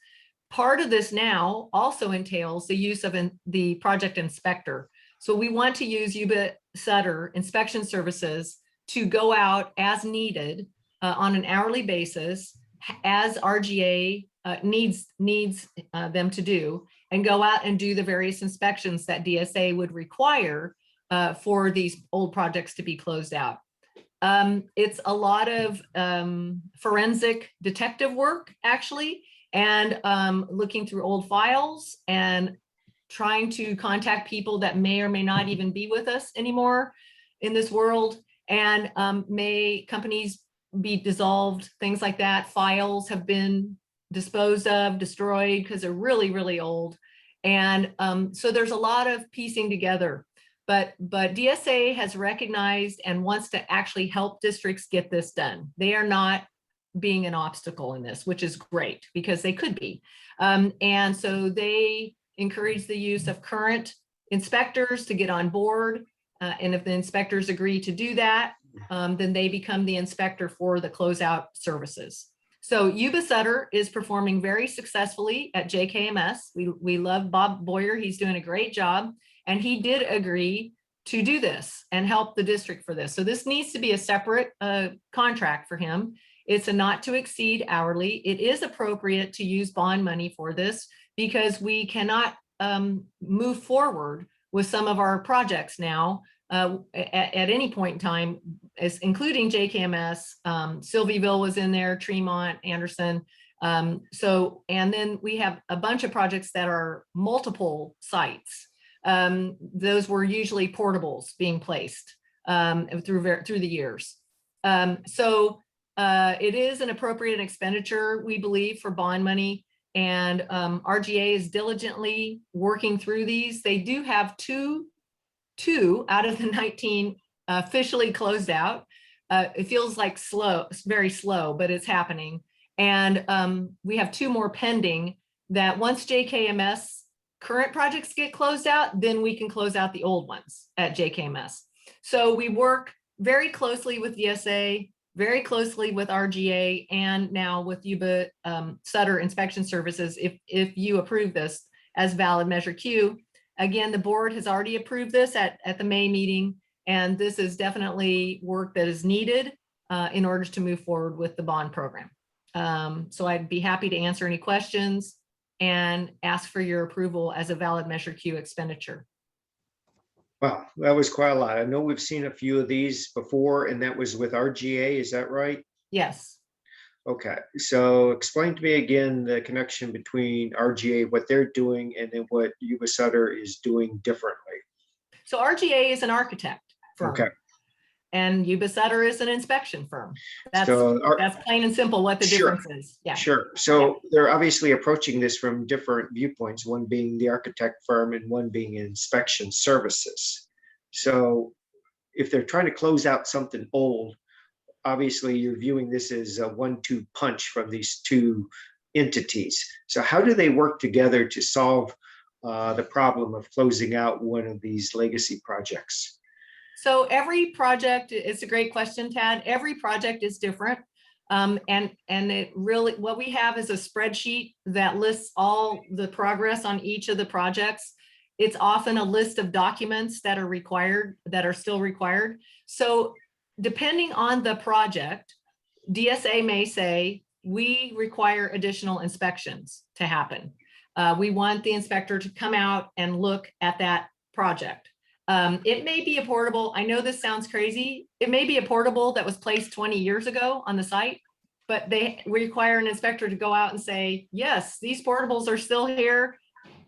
Part of this now also entails the use of the project inspector. So we want to use Yuba Sutter inspection services to go out as needed on an hourly basis as RGA needs them to do, and go out and do the various inspections that DSA would require for these old projects to be closed out. It's a lot of forensic detective work, actually, and looking through old files and trying to contact people that may or may not even be with us anymore in this world. And may companies be dissolved, things like that. Files have been disposed of, destroyed, because they're really, really old. And so there's a lot of piecing together. But DSA has recognized and wants to actually help districts get this done. They are not being an obstacle in this, which is great, because they could be. And so they encourage the use of current inspectors to get on board. And if the inspectors agree to do that, then they become the inspector for the closeout services. So Yuba Sutter is performing very successfully at JKMS. We love Bob Boyer. He's doing a great job. And he did agree to do this and help the district for this. So this needs to be a separate contract for him. It's a not to exceed hourly. It is appropriate to use bond money for this because we cannot move forward with some of our projects now at any point in time, including JKMS. Sylvieville was in there, Tremont, Anderson. And then we have a bunch of projects that are multiple sites. Those were usually portables being placed through the years. It is an appropriate expenditure, we believe, for bond money. And RGA is diligently working through these. They do have two out of the 19 officially closed out. It feels like slow, very slow, but it's happening. And we have 2 more pending that once JKMS current projects get closed out, then we can close out the old ones at JKMS. So we work very closely with DSA, very closely with RGA, and now with Yuba Sutter Inspection Services, if you approve this as valid measure Q. Again, the board has already approved this at the May meeting, and this is definitely work that is needed in order to move forward with the bond program. So I'd be happy to answer any questions and ask for your approval as a valid measure Q expenditure. Wow, that was quite a lot. I know we've seen a few of these before, and that was with RGA, is that right? Yes. Okay, so explain to me again the connection between RGA, what they're doing, and then what Yuba Sutter is doing differently. So RGA is an architect firm. Okay. And Yuba Sutter is an inspection firm. That's plain and simple what the Sure. difference is. Yeah. Sure. So they're obviously approaching this from different viewpoints, one being the architect firm and one being inspection services. So if they're trying to close out something old, obviously you're viewing this as a 1-2 punch from these 2 entities. So how do they work together to solve the problem of closing out one of these legacy projects? So every project, it's a great question, Tad. Every project is different. And it really, what we have is a spreadsheet that lists all the progress on each of the projects. It's often a list of documents that are required, that are still required. So depending on the project, DSA may say, we require additional inspections to happen. We want the inspector to come out and look at that project. It may be a portable, I know this sounds crazy, it may be a portable that was placed 20 years ago on the site, but they require an inspector to go out and say, yes, these portables are still here.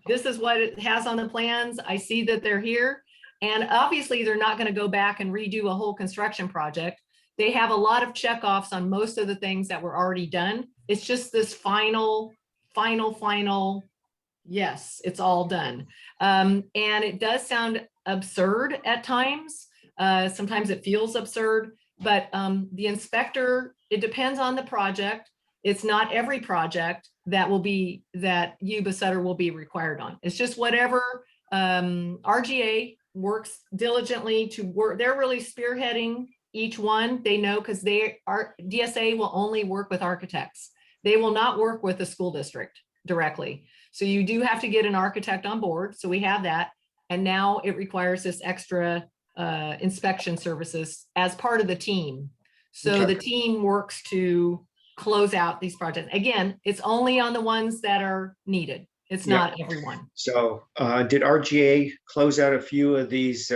This is what it has on the plans. I see that they're here. And obviously they're not going to go back and redo a whole construction project. They have a lot of checkoffs on most of the things that were already done. It's just this final, yes, it's all done. And it does sound absurd at times. Sometimes it feels absurd, but the inspector, it depends on the project. It's not every project that will be, that Yuba Sutter will be required on. It's just whatever RGA works diligently to work. They're really spearheading each one. They know, because DSA will only work with architects. They will not work with the school district directly. So you do have to get an architect on board. So we have that. And now it requires this extra inspection services as part of the team. So Okay. the team works to close out these projects. Again, it's only on the ones that are needed. It's Yeah. not everyone. So did RGA close out a few of these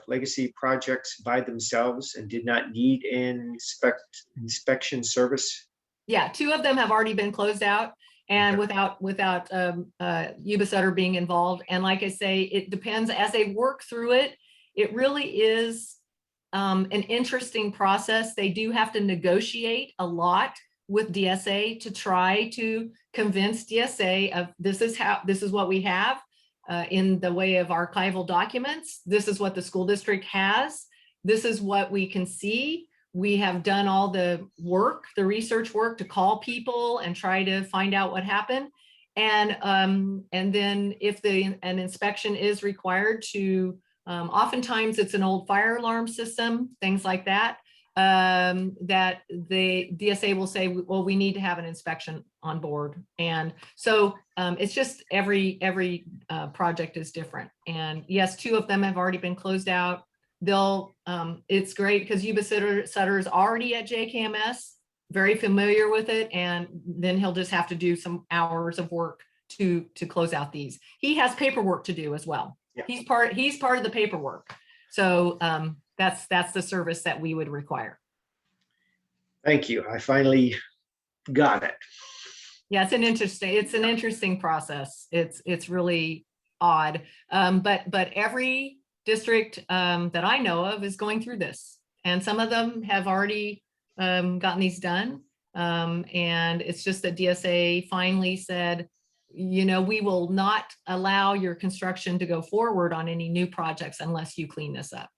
legacy projects by themselves and did not need an inspection service? Yeah, 2 of them have already been closed out, and Okay. without Yuba Sutter being involved. And like I say, it depends as they work through it. It really is an interesting process. They do have to negotiate a lot with DSA to try to convince DSA of this is what we have in the way of archival documents. This is what the school district has. This is what we can see. We have done all the work, the research work, to call people and try to find out what happened. And then if an inspection is required to, oftentimes it's an old fire alarm system, things like that, that the DSA will say, well, we need to have an inspection on board. And so it's just every project is different. And yes, 2 of them have already been closed out. It's great because Yuba Sutter is already at JKMS, very familiar with it. And then he'll just have to do some hours of work to close out these. He has paperwork to do as well. Yeah. He's part of the paperwork. So that's the service that we would require. Thank you. I finally got it. Yeah, it's an interesting process. It's really odd. But every district that I know of is going through this, and some of them have already gotten these done. And it's just that DSA finally said, we will not allow your construction to go forward on any new projects unless you clean this up.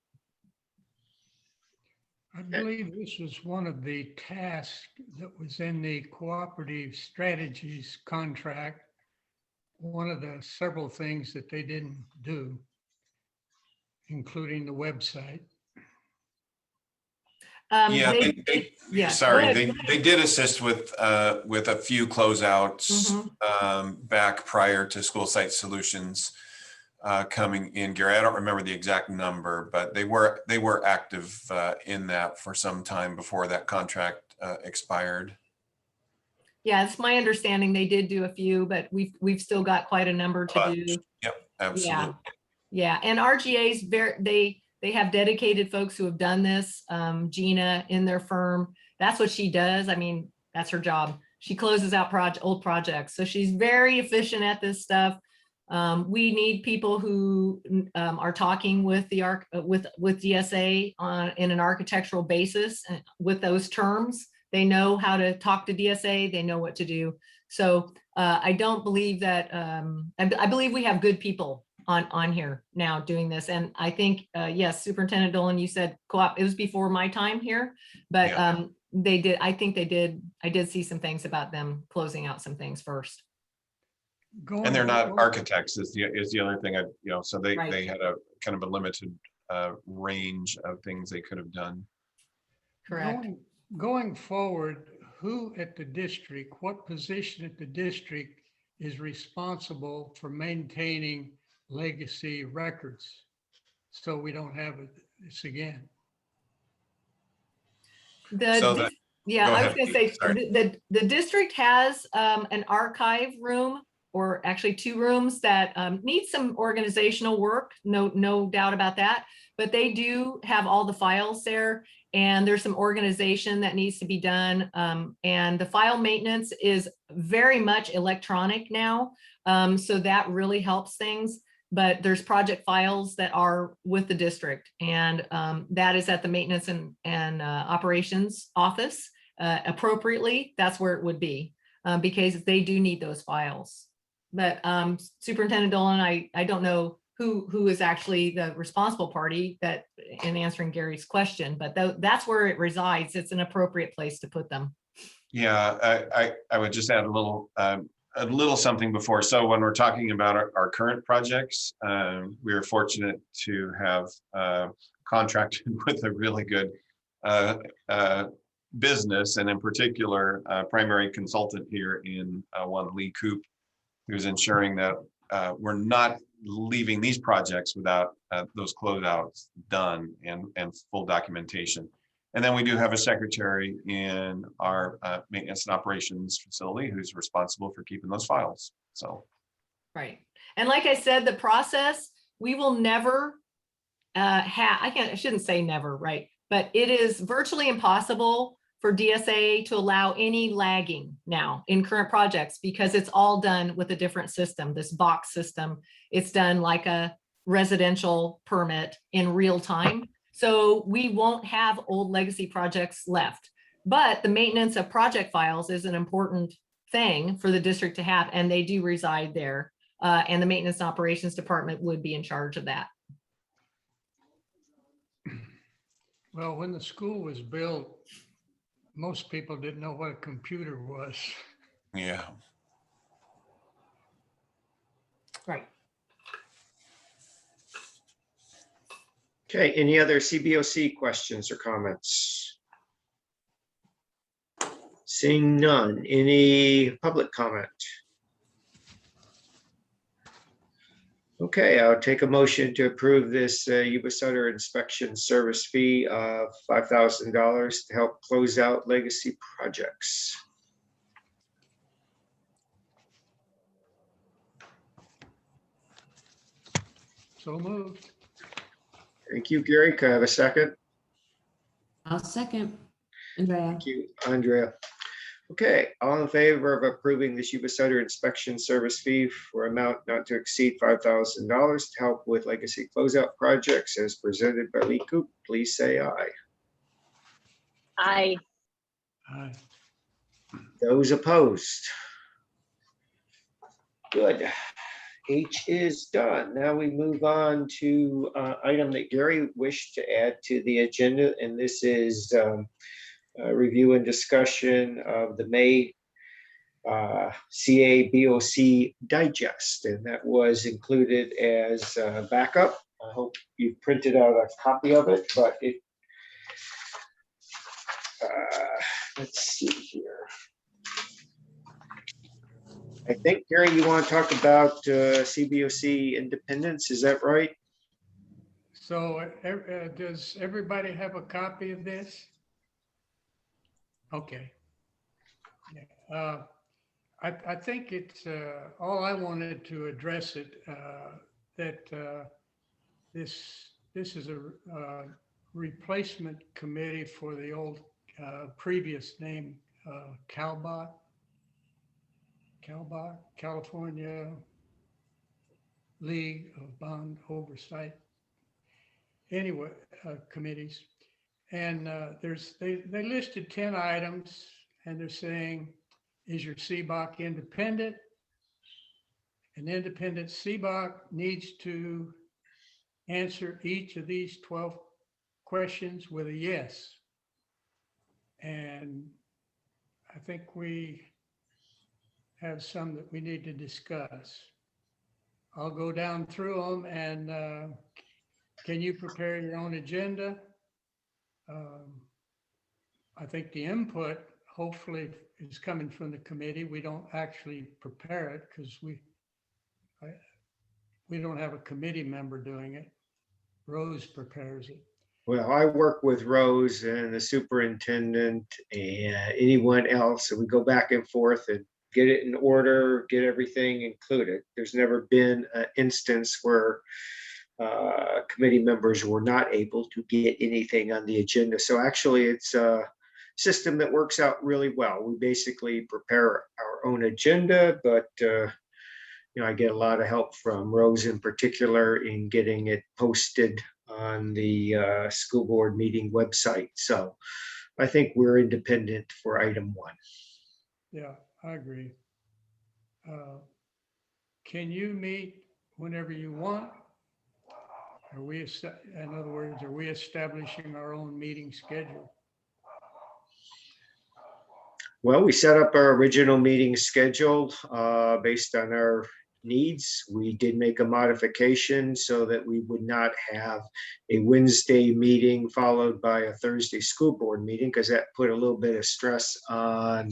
I believe this was one of the tasks that was in the cooperative strategies contract. One of the several things that they didn't do, including the website. Yeah, yeah. Sorry, Go ahead. they did assist with a few closeouts back prior to School Site Solutions coming in, Gary. I don't remember the exact number, but they were active in that for some time before that contract expired. Yeah, it's my understanding they did do a few, but we've still got quite a number to do. Yep, absolutely. Yeah, and RGA's they have dedicated folks who have done this. Gina in their firm, that's what she does. I mean, that's her job. She closes out old projects. So she's very efficient at this stuff. We need people who are talking with with DSA in an architectural basis with those terms. They know how to talk to DSA. They know what to do. So I don't believe that. I believe we have good people on here now doing this. And I think, yes, Superintendent Dolan, you said co-op, it was before my time here, but Yeah. they did, I think they did, I did see some things about them closing out some things first. And they're not architects is the other thing so they Right. they had a kind of a limited range of things they could have done. Correct. Going forward, who at the district, what position at the district is responsible for maintaining legacy records? So we don't have this again. So that- Yeah, go I was ahead, gonna say, Pete, sorry. the district has an archive room, or actually 2 rooms that need some organizational work, no doubt about that. But they do have all the files there, and there's some organization that needs to be done. And the file maintenance is very much electronic now. So that really helps things. But there's project files that are with the district, and that is at the maintenance and operations office. Appropriately, that's where it would be, because they do need those files. But Superintendent Dolan, I don't know who is actually the responsible party that in answering Gary's question, but that's where it resides. It's an appropriate place to put them. Yeah, I would just add a little something before. So when we're talking about our current projects, we are fortunate to have contracted with a really good business, and in particular, primary consultant here in one Lee Coop, who's ensuring that we're not leaving these projects without those closeouts done and full documentation. And then we do have a secretary in our maintenance and operations facility who's responsible for keeping those files. So. Right. And like I said, the process, we will never I shouldn't say never, right? But it is virtually impossible for DSA to allow any lagging now in current projects, because it's all done with a different system, this box system. It's done like a residential permit in real time. So we won't have old legacy projects left. But the maintenance of project files is an important thing for the district to have, and they do reside there. And the maintenance and operations department would be in charge of that. Well, when the school was built, most people didn't know what a computer was. Yeah. Right. Okay, any other CBOC questions or comments? Seeing none, any public comment? Okay, I'll take a motion to approve this Yuba Sutter inspection service fee of $5,000 to help close out legacy projects. So moved. Thank you, Gary. Can I have a second? I'll second. Andrea. Thank you, Andrea. Okay, all in favor of approving this Yuba Sutter inspection service fee for amount not to exceed $5,000 to help with legacy closeout projects as presented by Lee Coop, please say aye. Aye. Aye. Those opposed? Good. H is done. Now we move on to item that Gary wished to add to the agenda, and this is review and discussion of the May CABOC digest, and that was included as backup. I hope you printed out a copy of it, but it let's see here. I think, Gary, you want to talk about CBOC independence, is that right? So does everybody have a copy of this? Okay. Yeah. I think it's all I wanted to address it, that this is a replacement committee for the old previous name, Cboc, California League of Bond Oversight. Anyway, committees. And they listed 10 items, and they're saying, is your Cboc independent? An independent Cboc needs to answer each of these 12 questions with a yes. And I think we have some that we need to discuss. I'll go down through them, and can you prepare your own agenda? I think the input hopefully is coming from the committee. We don't actually prepare it because we don't have a committee member doing it. Rose prepares it. Well, I work with Rose and the superintendent and anyone else, and we go back and forth and get it in order, get everything included. There's never been an instance where committee members were not able to get anything on the agenda. So actually, it's a system that works out really well. We basically prepare our own agenda, but I get a lot of help from Rose in particular in getting it posted on the school board meeting website. So I think we're independent for item 1. Yeah, I agree. Can you meet whenever you want? In other words, are we establishing our own meeting schedule? Well, we set up our original meeting schedule based on our needs. We did make a modification so that we would not have a Wednesday meeting followed by a Thursday school board meeting, because that put a little bit of stress on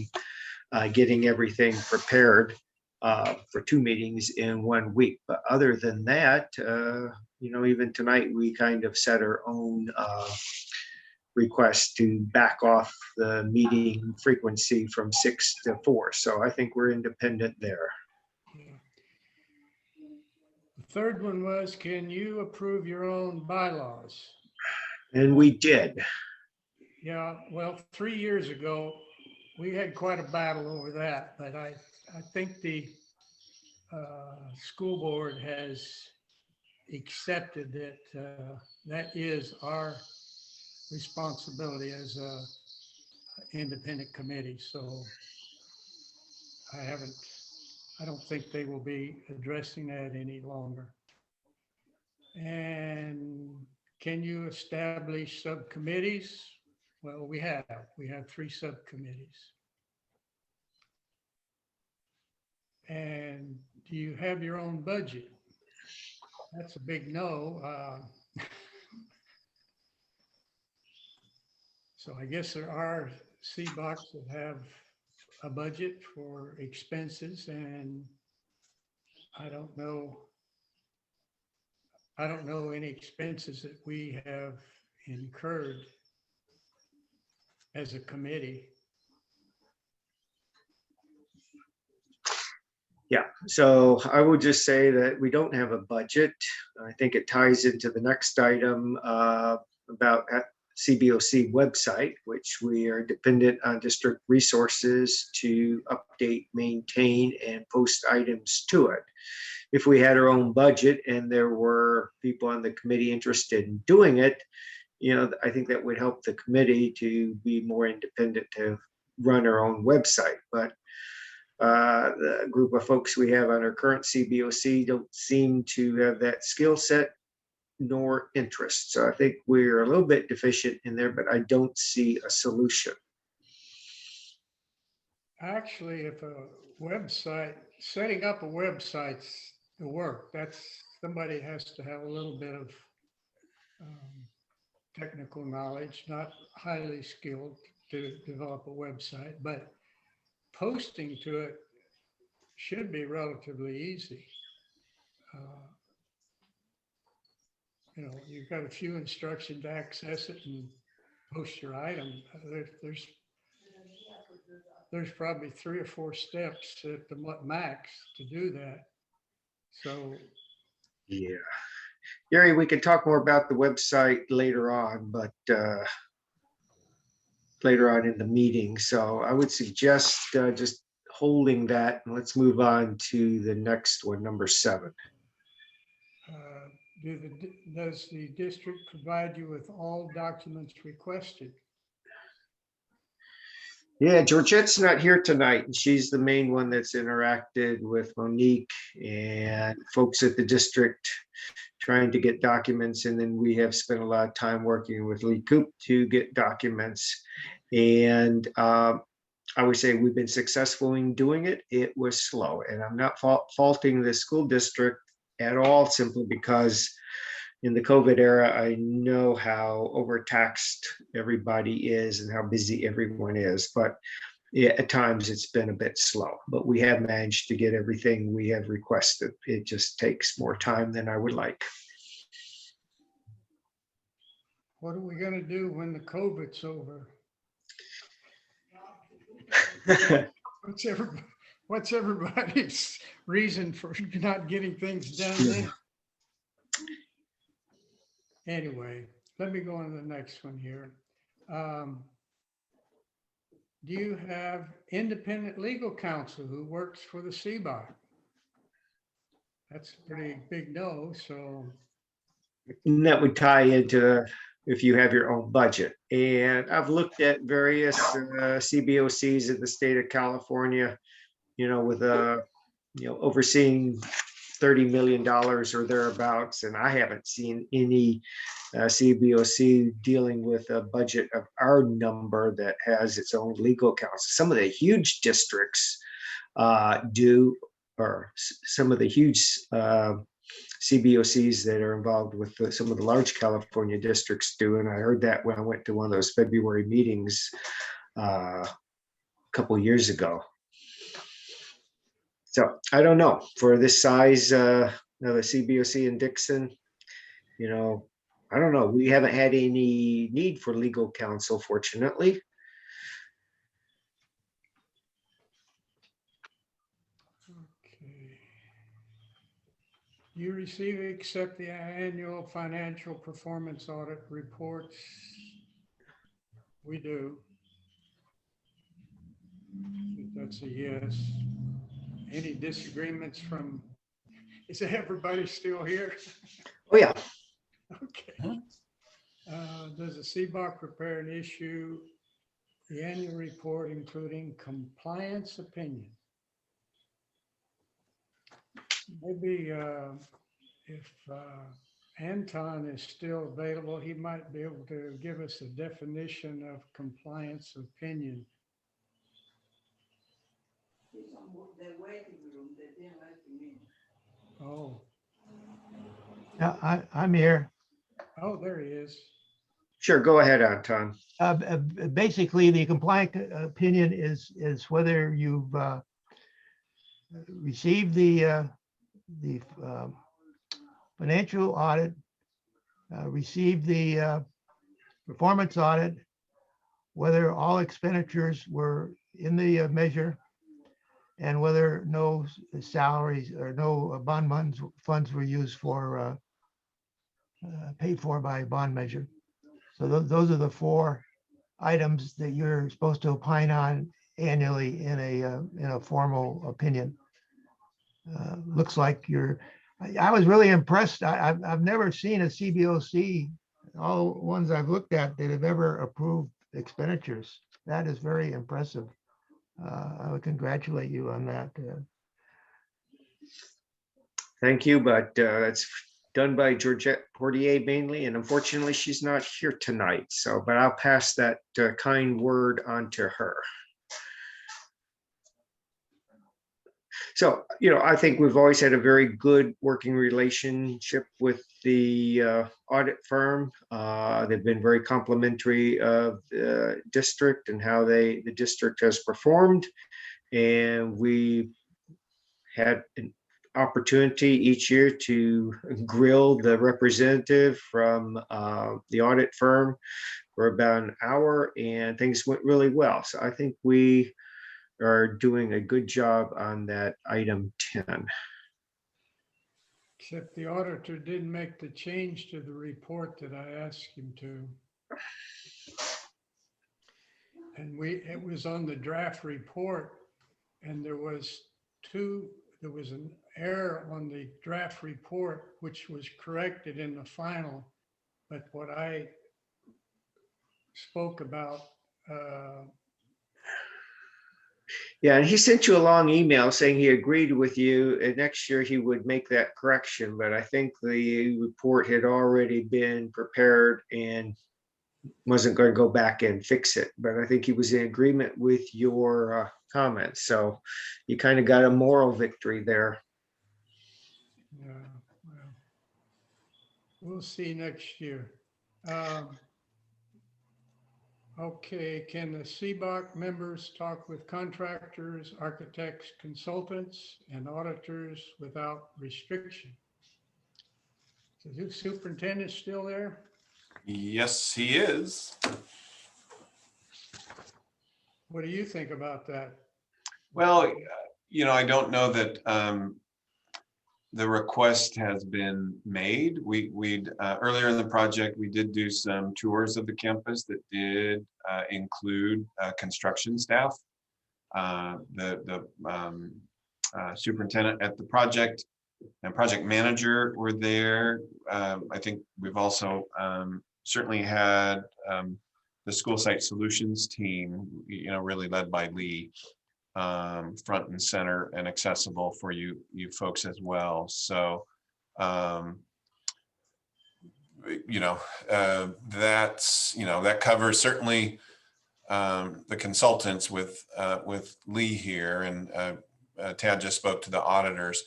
getting everything prepared for 2 meetings in 1 week. But other than that, even tonight, we kind of set our own request to back off the meeting frequency from 6 to 4. So I think we're independent there. Yeah. The third one was, can you approve your own bylaws? And we did. Yeah, well, 3 years ago, we had quite a battle over that, but I think the school board has accepted that that is our responsibility as a independent committee. So I don't think they will be addressing that any longer. And can you establish subcommittees? Well, we have 3 subcommittees. And do you have your own budget? That's a big no. So I guess there are Cbocs that have a budget for expenses, and I don't know any expenses that we have incurred as a committee. Yeah, so I would just say that we don't have a budget. I think it ties into the next item about Cboc website, which we are dependent on district resources to update, maintain, and post items to it. If we had our own budget and there were people on the committee interested in doing it, I think that would help the committee to be more independent to run our own website. But the group of folks we have on our current Cboc don't seem to have that skill set nor interest. So I think we're a little bit deficient in there, but I don't see a solution. Actually, if setting up a website's the work, somebody has to have a little bit of technical knowledge, not highly skilled to develop a website, but posting to it should be relatively easy. You've got a few instructions to access it and post your item. There's probably 3 or 4 steps at the max to do that. So yeah, Gary, we can talk more about the website later on, but later on in the meeting. So I would suggest just holding that, and let's move on to the next one, number 7. Does the district provide you with all documents requested? Yeah, Georgette's not here tonight, and she's the main one that's interacted with Monique and folks at the district trying to get documents. And then we have spent a lot of time working with Lee Coop to get documents. And I would say we've been successful in doing it. It was slow, and I'm not faulting the school district at all, simply because in the COVID era, I know how overtaxed everybody is and how busy everyone is. But yeah, at times it's been a bit slow, but we have managed to get everything we have requested. It just takes more time than I would like. What are we gonna do when the COVID's over? What's everybody's reason for not getting things done then? Anyway, let me go on to the next one here. Do you have independent legal counsel who works for the Cboc? That's a pretty big no, so. And that would tie into if you have your own budget. And I've looked at various CBOCs in the state of California, with overseeing $30 million or thereabouts. And I haven't seen any CBOC dealing with a budget of our number that has its own legal counsel. Some of the huge districts do, or some of the huge CBOCs that are involved with some of the large California districts do. And I heard that when I went to one of those February meetings a couple years ago. So I don't know, for this size, the CBOC in Dixon, I don't know. We haven't had any need for legal counsel, fortunately. Okay. You receive, accept the annual financial performance audit reports? We do. That's a yes. Any disagreements from, is everybody still here? Oh, yeah. Okay. Does the Cboc prepare and issue the annual report, including compliance opinion? Maybe if Anton is still available, he might be able to give us a definition of compliance opinion. Oh, Yeah, I'm here. oh, there he is. Sure, go ahead, Anton. Basically, the compliant opinion is whether you've received the financial audit, received the performance audit, whether all expenditures were in the measure, and whether no salaries or no bond funds were used for paid for by bond measure. So those are the 4 items that you're supposed to opine on annually in a formal opinion. Looks like I was really impressed. I've never seen a CBOC, all the ones I've looked at, that have ever approved expenditures. That is very impressive. I would congratulate you on that. Thank you, but that's done by Georgette Portier mainly, and unfortunately she's not here tonight. So, but I'll pass that kind word on to her. So, I think we've always had a very good working relationship with the audit firm. They've been very complimentary of the district and how the district has performed. And we had an opportunity each year to grill the representative from the audit firm for about an hour, and things went really well. So I think we are doing a good job on that item 10. Except the auditor didn't make the change to the report that I asked him to. And it was on the draft report, and there was an error on the draft report, which was corrected in the final. But what I spoke about, yeah, and he sent you a long email saying he agreed with you, and next year he would make that correction. But I think the report had already been prepared and wasn't going to go back and fix it. But I think he was in agreement with your comments. So you kind of got a moral victory there. yeah, well, we'll see next year. Okay, can the Cboc members talk with contractors, architects, consultants, and auditors without restriction? Is the superintendent still there? Yes, he is. What do you think about that? Well, I don't know that the request has been made. We'd earlier in the project, we did do some tours of the campus that did include construction staff. The superintendent at the project and project manager were there. I think we've also certainly had the school site solutions team, really led by Lee, front and center and accessible for you folks as well. So, that covers certainly the consultants with Lee here, and Tad just spoke to the auditors.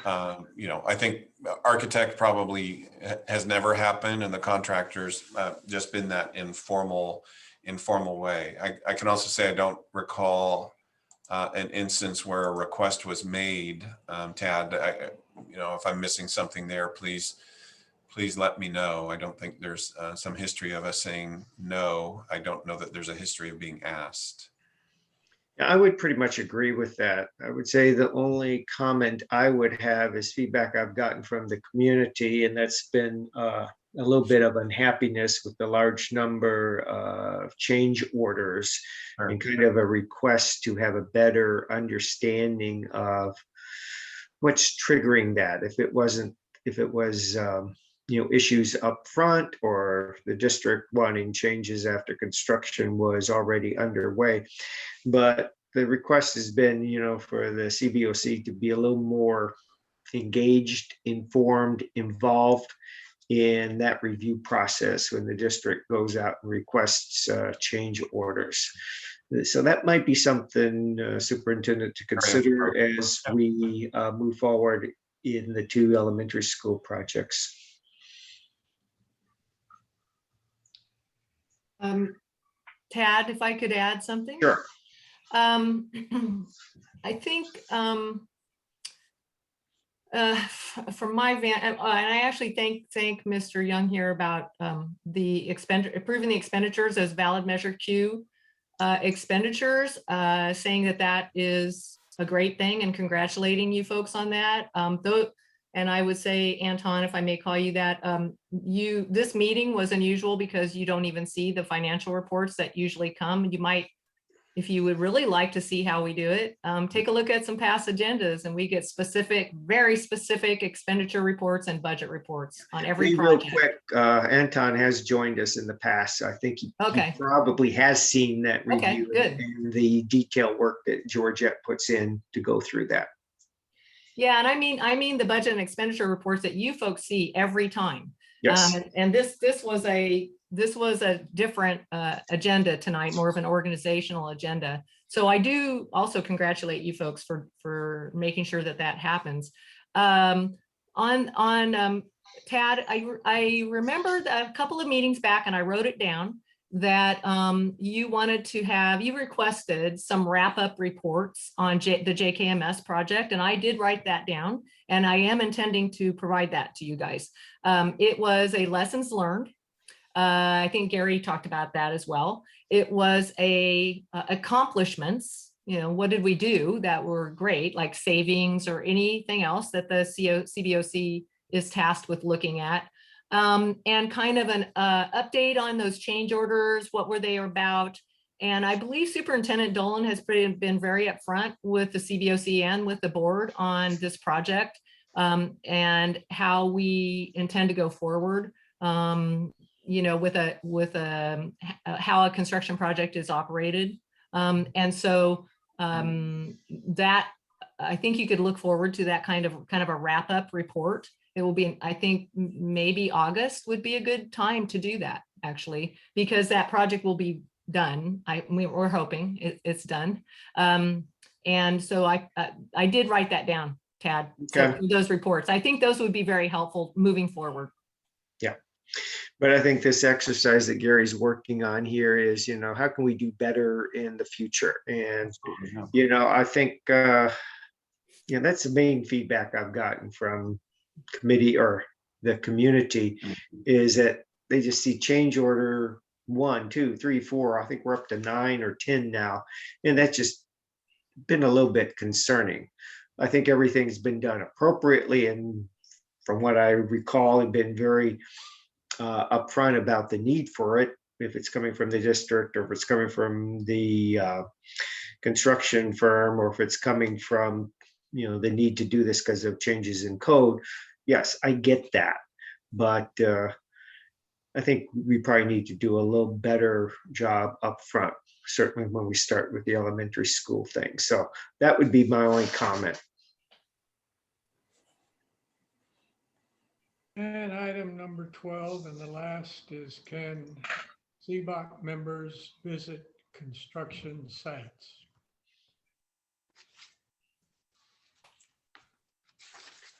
I think architect probably has never happened, and the contractors just been that informal way. I can also say I don't recall an instance where a request was made. Tad, if I'm missing something there, please let me know. I don't think there's some history of us saying no. I don't know that there's a history of being asked. I would pretty much agree with that. I would say the only comment I would have is feedback I've gotten from the community, and that's been a little bit of unhappiness with the large number of change orders and kind of a request to have a better understanding of what's triggering that. If it was issues up front, or the district wanting changes after construction was already underway. But the request has been, for the CBOC to be a little more engaged, informed, involved in that review process when the district goes out and requests change orders. So that might be something, superintendent, to consider as we move forward in the 2 elementary school projects. Tad, if I could add something? Sure. I think from my and I actually thank Mr. Young here about approving the expenditures as valid measure Q expenditures, saying that is a great thing, and congratulating you folks on that. And I would say, Anton, if I may call you that, this meeting was unusual because you don't even see the financial reports that usually come. You might, if you would really like to see how we do it, take a look at some past agendas, and we get very specific expenditure reports and budget reports on every project. Real quick, Anton has joined us in the past. I think he probably has seen that review and the detailed work that Georgette puts in to go through that. Yeah, and I mean the budget and expenditure reports that you folks see every time. Yes. And this was a different agenda tonight, more of an organizational agenda. So I do also congratulate you folks for making sure that happens. Tad, I remember a couple of meetings back, and I wrote it down, that you requested some wrap-up reports on the JKMS project, and I did write that down, and I am intending to provide that to you guys. It was a lessons learned. I think Gary talked about that as well. It was accomplishments. What did we do that were great, like savings or anything else that the CBOC is tasked with looking at. And kind of an update on those change orders. What were they about? And I believe Superintendent Dolan has been very upfront with the CBOC and with the board on this project, and how we intend to go forward. With how a construction project is operated. And so that, I think you could look forward to that kind of a wrap-up report. It will be, I think maybe August would be a good time to do that, actually, because that project will be done. We're hoping it's done. And so I did write that down, Tad. Okay. So those reports, I think those would be very helpful moving forward. Yeah. But I think this exercise that Gary's working on here is, how can we do better in the future? And, I think, that's the main feedback I've gotten from committee or the community is that they just see change order 1, 2, 3, 4. I think we're up to 9 or 10 now. And that's just been a little bit concerning. I think everything's been done appropriately. And from what I recall, have been very upfront about the need for it, if it's coming from the district or if it's coming from the construction firm or if it's coming from the need to do this because of changes in code. Yes, I get that, but I think we probably need to do a little better job up front, certainly when we start with the elementary school thing. So that would be my only comment. And item number 12, and the last is, can Cboc members visit construction sites?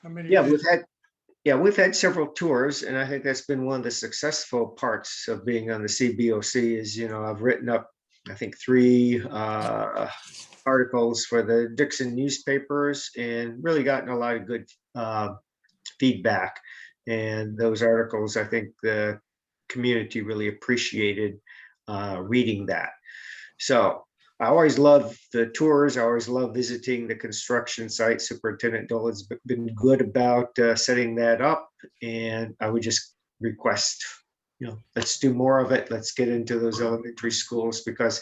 How many? Yeah, we've had several tours, and I think that's been one of the successful parts of being on the CBOC is, I've written up, I think, 3 articles for the Dixon newspapers and really gotten a lot of good feedback. And those articles, I think the community really appreciated reading that. So I always love the tours. I always love visiting the construction site. Superintendent Dolan's been good about setting that up. And I would just request, let's do more of it. Let's get into those elementary schools because,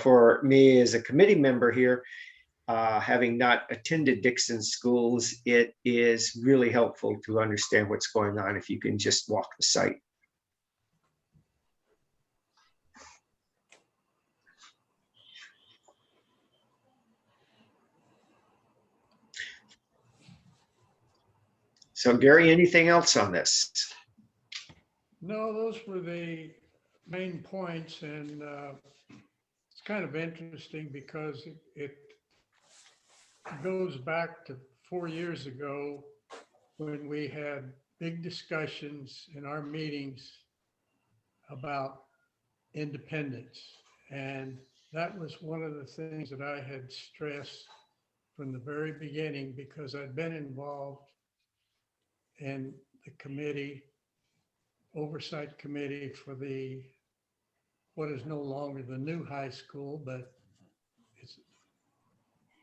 for me as a committee member here, having not attended Dixon schools, it is really helpful to understand what's going on if you can just walk the site. So Gary, anything else on this? No, those were the main points, and it's kind of interesting because it goes back to 4 years ago when we had big discussions in our meetings about independence. And that was one of the things that I had stressed from the very beginning because I'd been involved in the committee, oversight committee for what is no longer the new high school, but it's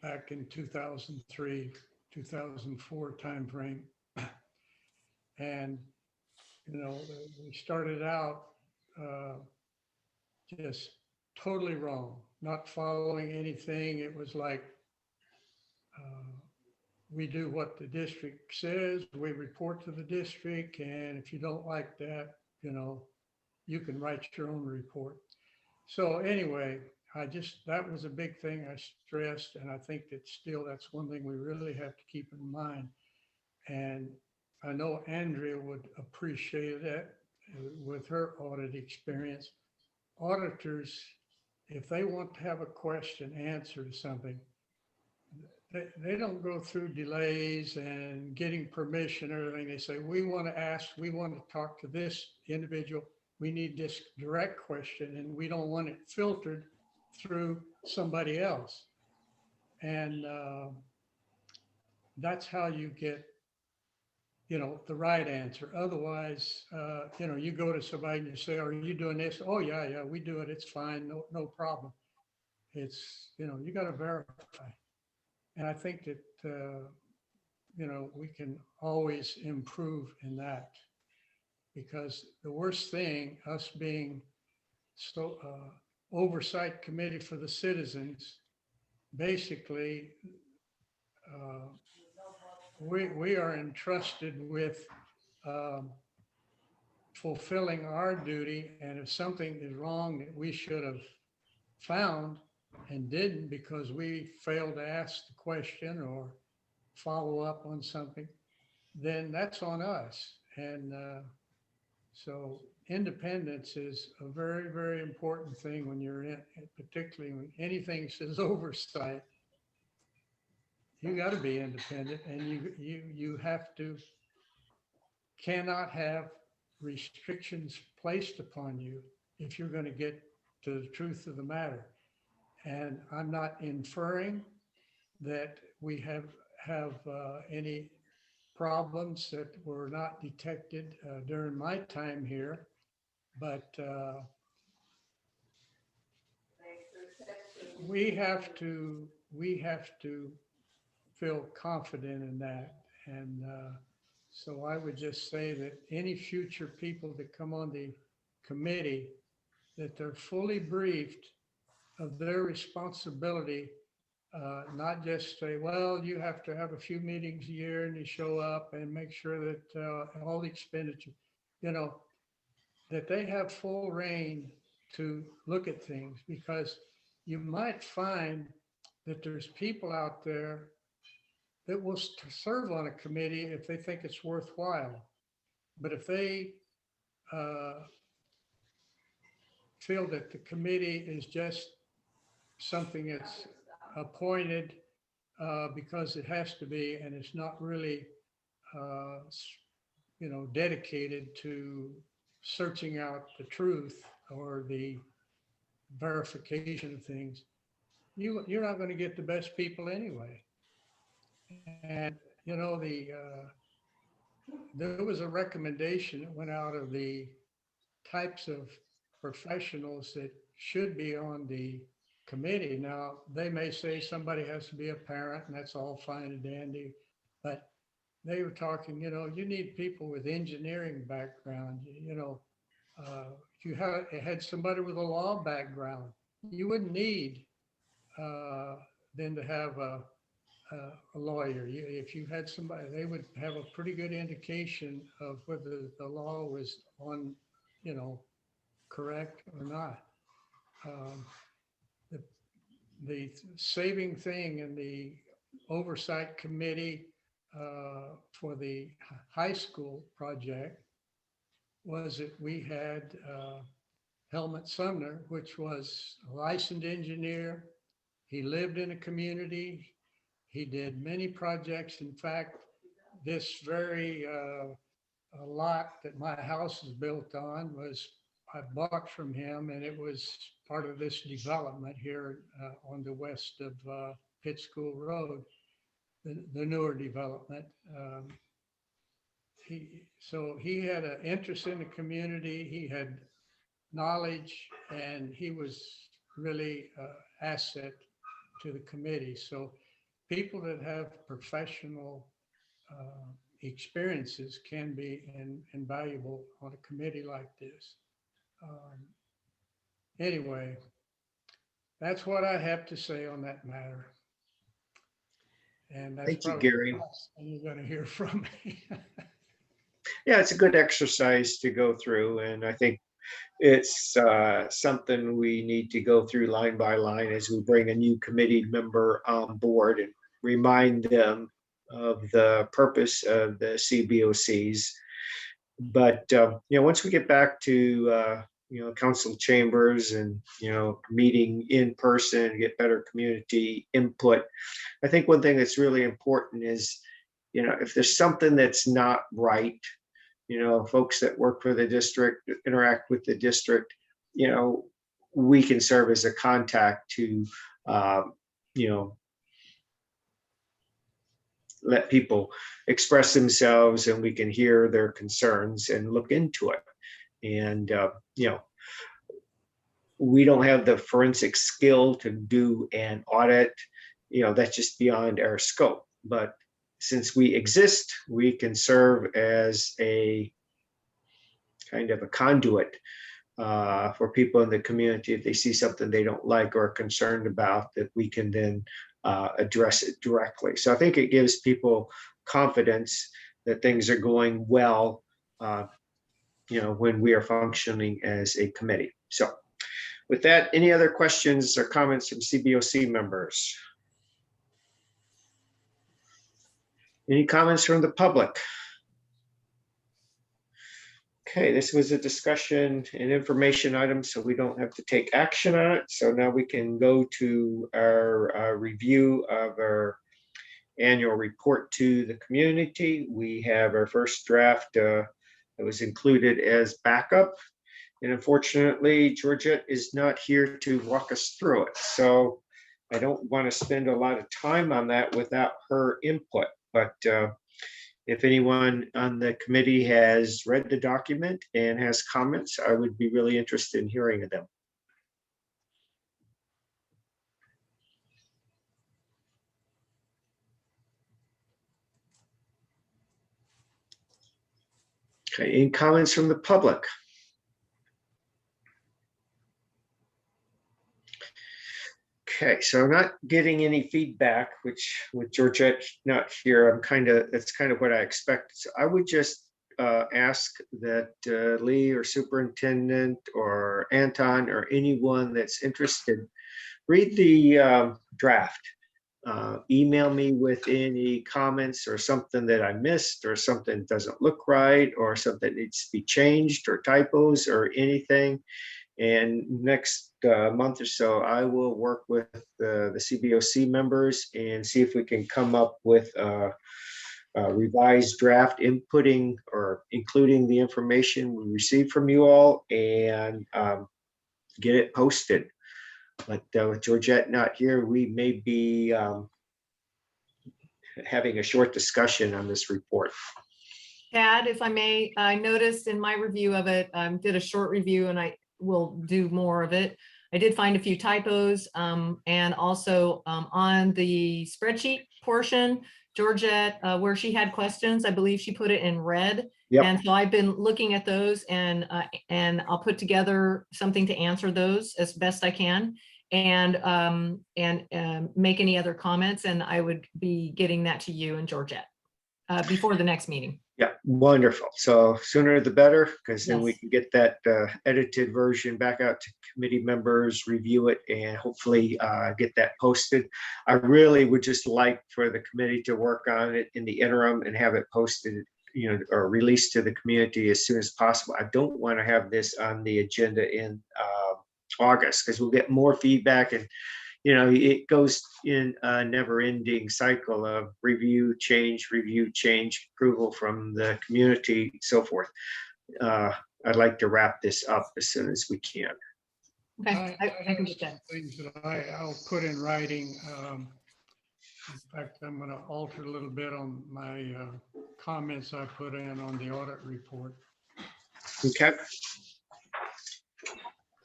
back in 2003, 2004 timeframe. And, we started out just totally wrong, not following anything. It was like, we do what the district says, we report to the district, and if you don't like that, you can write your own report. So anyway, that was a big thing I stressed, and I think that still that's one thing we really have to keep in mind. And I know Andrea would appreciate that with her audit experience. Auditors, if they want to have a question answered to something, they don't go through delays and getting permission or anything. They say, we want to talk to this individual. We need this direct question and we don't want it filtered through somebody else. And that's how you get, the right answer. Otherwise, you go to somebody and you say, are you doing this? Oh yeah, we do it. It's fine. No problem. It's, you got to verify. And I think that, we can always improve in that, because the worst thing, us being so oversight committee for the citizens, basically, we are entrusted with fulfilling our duty. And if something is wrong that we should have found and didn't because we failed to ask the question or follow up on something, then that's on us. And so independence is a very, very important thing when you're in, particularly when anything says oversight. You got to be independent, and you cannot have restrictions placed upon you if you're going to get to the truth of the matter. And I'm not inferring that we have any problems that were not detected during my time here, but we have to feel confident in that. And so I would just say that any future people that come on the committee, that they're fully briefed of their responsibility, not just say, well, you have to have a few meetings a year and you show up and make sure that all the expenditure, that they have full reign to look at things, because you might find that there's people out there that will serve on a committee if they think it's worthwhile. But if they feel that the committee is just something that's appointed because it has to be, and it's not really, dedicated to searching out the truth or the verification of things, you're not going to get the best people anyway. And there was a recommendation that went out of the types of professionals that should be on the committee. Now, they may say somebody has to be a parent, and that's all fine and dandy, but they were talking, you need people with engineering background, if you had somebody with a law background, you wouldn't need then to have a lawyer. If you had somebody, they would have a pretty good indication of whether the law was on, correct or not. The saving thing in the oversight committee for the high school project was that we had Helmut Sumner, which was a licensed engineer. He lived in a community. He did many projects. In fact, this very lot that my house is built on I bought from him, and it was part of this development here on the west of Pitt School Road, the newer development. He had an interest in the community. He had knowledge, and he was really an asset to the committee. So people that have professional experiences can be invaluable on a committee like this. Anyway, that's what I have to say on that matter. And that's Thank you, probably Gary. the last thing you're going to hear from me. Yeah, it's a good exercise to go through, and I think it's something we need to go through line by line as we bring a new committee member on board and remind them of the purpose of the CBOCs. But once we get back to council chambers and meeting in person, get better community input, I think one thing that's really important is if there's something that's not right, folks that work for the district, interact with the district, we can serve as a contact to, let people express themselves, and we can hear their concerns and look into it. And, we don't have the forensic skill to do an audit, that's just beyond our scope. But since we exist, we can serve as a kind of a conduit for people in the community. If they see something they don't like or are concerned about, that we can then address it directly. So I think it gives people confidence that things are going well, when we are functioning as a committee. So with that, any other questions or comments from CBOC members? Any comments from the public? Okay, this was a discussion and information item, so we don't have to take action on it. So now we can go to our review of our annual report to the community. We have our first draft It was included as backup. And unfortunately, Georgette is not here to walk us through it. So I don't want to spend a lot of time on that without her input. But if anyone on the committee has read the document and has comments, I would be really interested in hearing of them. Okay, any comments from the public? Okay, so I'm not getting any feedback, which with Georgette not here, that's kind of what I expect. So I would just ask that Lee or superintendent or Anton or anyone that's interested, read the draft. Email me with any comments or something that I missed or something doesn't look right or something needs to be changed or typos or anything. And next month or so, I will work with the CBOC members and see if we can come up with a revised draft inputting or including the information we received from you all and get it posted. But with Georgette not here, we may be having a short discussion on this report. Tad, if I may, I noticed in my review of it, did a short review and I will do more of it. I did find a few typos and also on the spreadsheet portion, Georgette, where she had questions, I believe she put it in red. Yep. And so I've been looking at those and I'll put together something to answer those as best I can and make any other comments. And I would be getting that to you and Georgette before the next meeting. Yeah, wonderful. So sooner the better, because then we Yes. can get that edited version back out to committee members, review it, and hopefully get that posted. I really would just like for the committee to work on it in the interim and have it posted, or released to the community as soon as possible. I don't want to have this on the agenda in August because we'll get more feedback and it goes in a never-ending cycle of review, change, approval from the community, so forth. I'd like to wrap this up as soon as we can. Okay, I can have get that. things that I'll put in writing. In fact, I'm going to alter a little bit on my comments I put in on the audit report. Okay.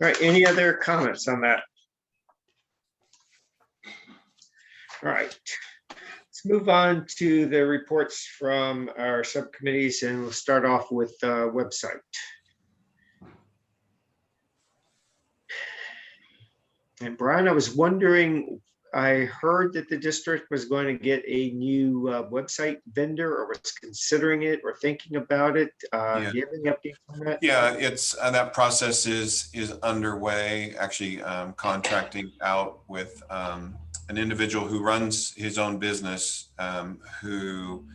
All right, any other comments on that? All right, let's move on to the reports from our subcommittees and we'll start off with the website. And Brian, I was wondering, I heard that the district was going to get a new website vendor or was considering it or thinking about it. Yeah. Do you have any updates on that? Yeah, it's that process is underway. Actually, contracting out with an individual who runs his own business, who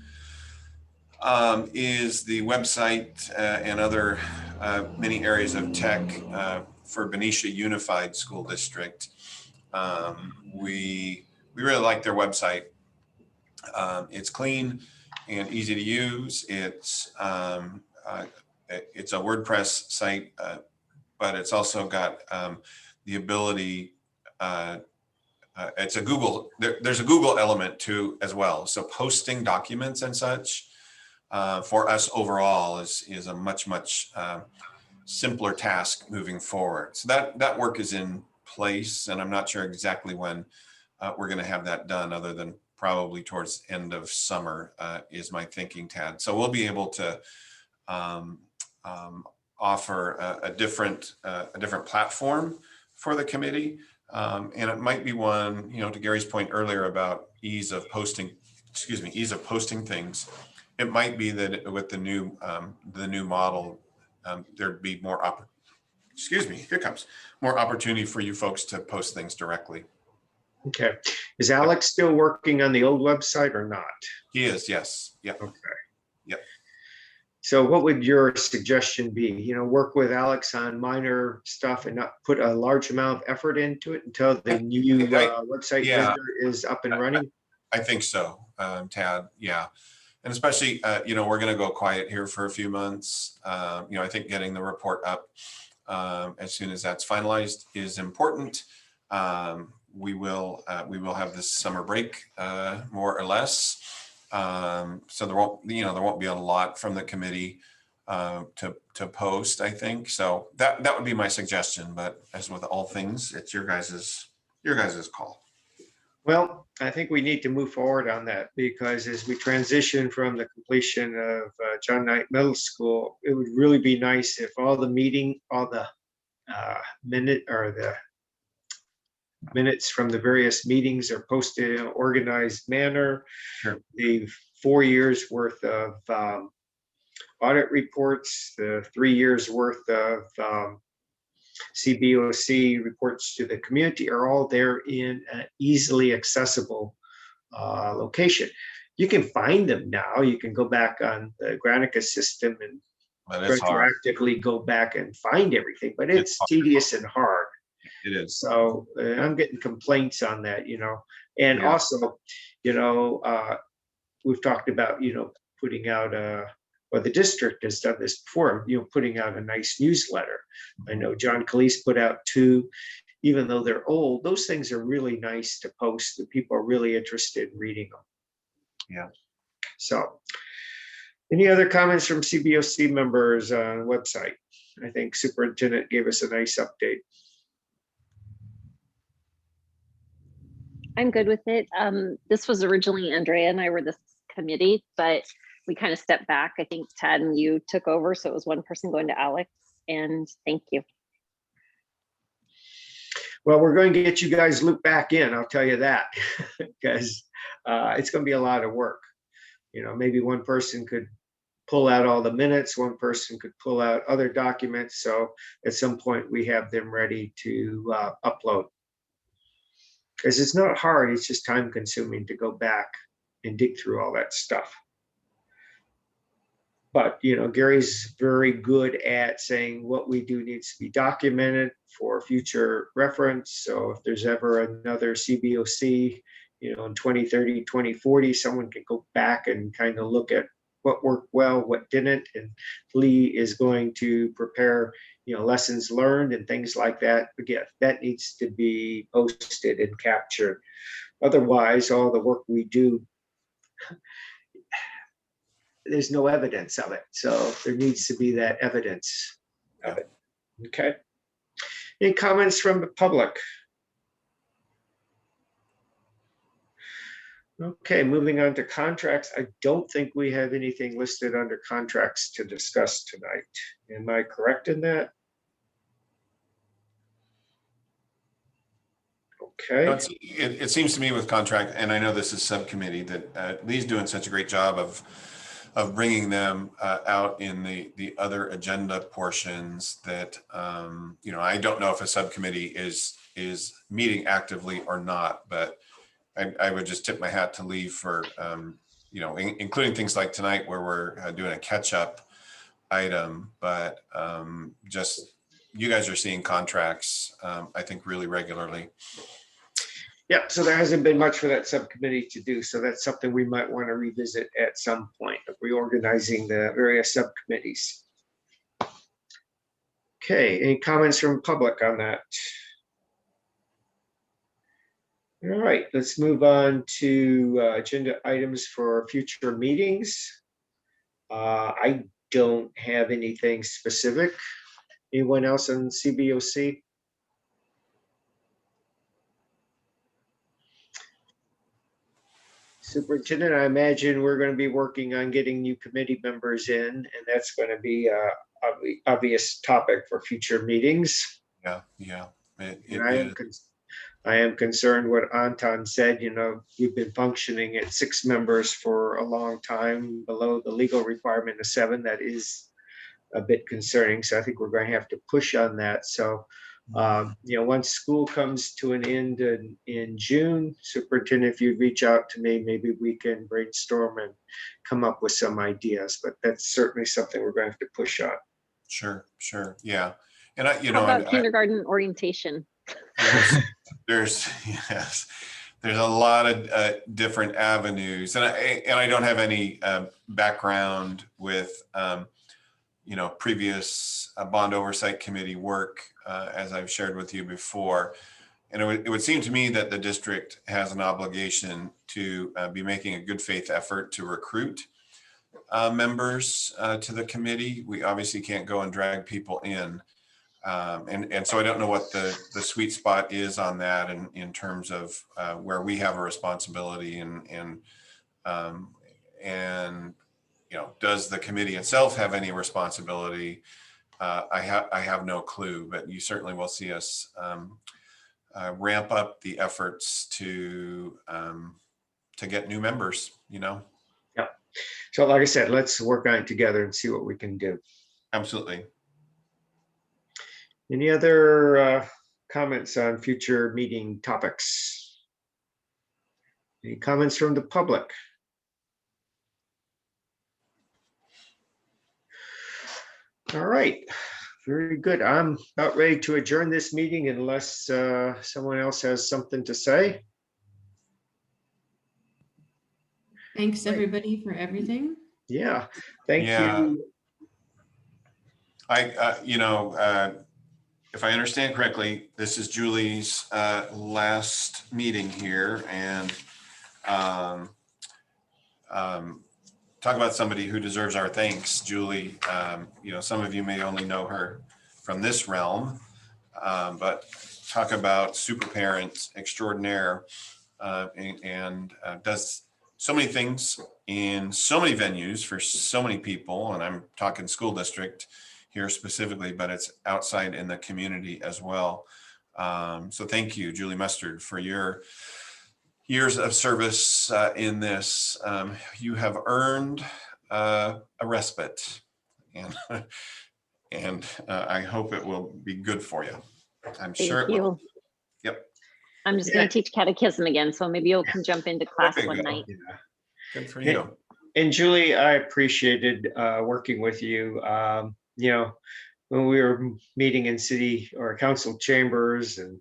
is the website and other many areas of tech for Benicia Unified School District. We really like their website. It's clean and easy to use. It's a WordPress site, but it's also got the ability. It's a Google. There's a Google element too as well. So posting documents and such for us overall is a much simpler task moving forward. So that work is in place, and I'm not sure exactly when we're going to have that done, other than probably towards the end of summer is my thinking, Tad. So we'll be able to offer a different platform for the committee, and it might be one, to Gary's point earlier about ease of posting things. It might be that with the new model, there'd be more opportunity for you folks to post things directly. Okay. Is Alex still working on the old website or not? He is, yes. Yep. Okay. Yep. So what would your suggestion be? Work with Alex on minor stuff and not put a large amount of effort into it until the new website vendor is up and running? I think so, Tad. Yeah. And especially, we're going to go quiet here for a few months. I think getting the report up as soon as that's finalized is important. We will have this summer break, more or less. So there won't be a lot from the committee to post, I think. So that would be my suggestion. But as with all things, it's your guys's call. Well, I think we need to move forward on that because as we transition from the completion of John Knight Middle School, it would really be nice if all the minutes from the various meetings are posted in an organized manner. Sure. The 4 years worth of audit reports, the 3 years worth of CBOC reports to the community are all there in an easily accessible location. You can find them now. You can go back on the Granicus system and But it's hard. retroactively go back and find everything, but it's hard. tedious and hard. It is. So I'm getting complaints on that, and Yeah. also, we've talked about, putting out or the district has done this before, putting out a nice newsletter. I know John Calise put out 2, even though they're old, those things are really nice to post that people are really interested in reading them. Yeah. So any other comments from CBOC members on the website? I think Superintendent gave us a nice update. I'm good with it. This was originally Andrea and I were this committee, but we kind of stepped back. I think Tad and you took over, so it was one person going to Alex. And thank you. Well, we're going to get you guys looped back in, I'll tell you that, because it's going to be a lot of work. Maybe one person could pull out all the minutes, one person could pull out other documents. So at some point we have them ready to upload. Because it's not hard, it's just time consuming to go back and dig through all that stuff. But, Gary's very good at saying what we do needs to be documented for future reference. So if there's ever another CBOC, in 2030, 2040, someone can go back and kind of look at what worked well, what didn't. And Lee is going to prepare, lessons learned and things like that. Again, that needs to be posted and captured. Otherwise, all the work we do, there's no evidence of it. So there needs to be that evidence of it. Okay. Any comments from the public? Okay, moving on to contracts. I don't think we have anything listed under contracts to discuss tonight. Am I correct in that? Okay. It seems to me with contract, and I know this is subcommittee, that Lee's doing such a great job of bringing them out in the other agenda portions that, I don't know if a subcommittee is meeting actively or not, but I would just tip my hat to Lee for, including things like tonight where we're doing a catch-up item, but just you guys are seeing contracts, I think, really regularly. Yeah, so there hasn't been much for that subcommittee to do. So that's something we might want to revisit at some point of reorganizing the various subcommittees. Okay, any comments from public on that? All right, let's move on to agenda items for future meetings. I don't have anything specific. Anyone else on CBOC? Superintendent, I imagine we're going to be working on getting new committee members in, and that's going to be an obvious topic for future meetings. Yeah. I am concerned what Anton said, we've been functioning at 6 members for a long time below the legal requirement of 7. That is a bit concerning. So I think we're going to have to push on that. So, once school comes to an end in June, Superintendent, if you'd reach out to me, maybe we can brainstorm and come up with some ideas, but that's certainly something we're going to have to push on. Sure. Yeah. And How about kindergarten orientation? There's yes, there's a lot of different avenues, and I don't have any background with previous bond oversight committee work, as I've shared with you before. And it would seem to me that the district has an obligation to be making a good faith effort to recruit members to the committee. We obviously can't go and drag people in. And so I don't know what the sweet spot is on that in terms of where we have a responsibility and does the committee itself have any responsibility? I have no clue, but you certainly will see us ramp up the efforts to get new members, Yeah. So like I said, let's work on it together and see what we can do. Absolutely. Any other comments on future meeting topics? Any comments from the public? All right, very good. I'm about ready to adjourn this meeting unless someone else has something to say. Thanks, everybody, for everything. Yeah, thank Yeah. you. If I understand correctly, this is Julie's last meeting here, and talk about somebody who deserves our thanks. Julie, some of you may only know her from this realm, but talk about super parent extraordinaire, and does so many things in so many venues for so many people. And I'm talking school district here specifically, but it's outside in the community as well. So thank you, Julie Mustard, for your years of service in this. You have earned a respite, and I hope it will be good for you. I'm sure it will. Yep. I'm just going to teach catechism again, so maybe you can jump into class one night. Yeah. Good for you. And Julie, I appreciated working with you. When we were meeting in city or council chambers and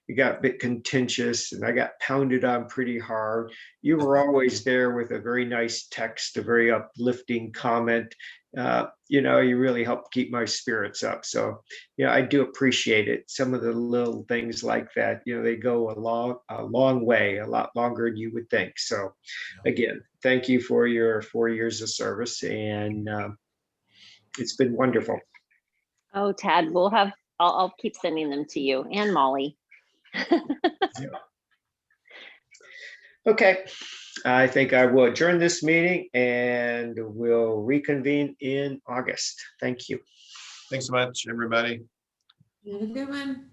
it got a bit contentious and I got pounded on pretty hard, you were always there with a very nice text, a very uplifting comment. You really helped keep my spirits up. So, I do appreciate it. Some of the little things like that, they go a long way, a lot longer than you would think. So again, thank you for your 4 years of service, and it's been wonderful. Oh, Tad, I'll keep sending them to you and Molly. Okay, I think I will adjourn this meeting and we'll reconvene in August. Thank you. Thanks so much, everybody. Have a good one.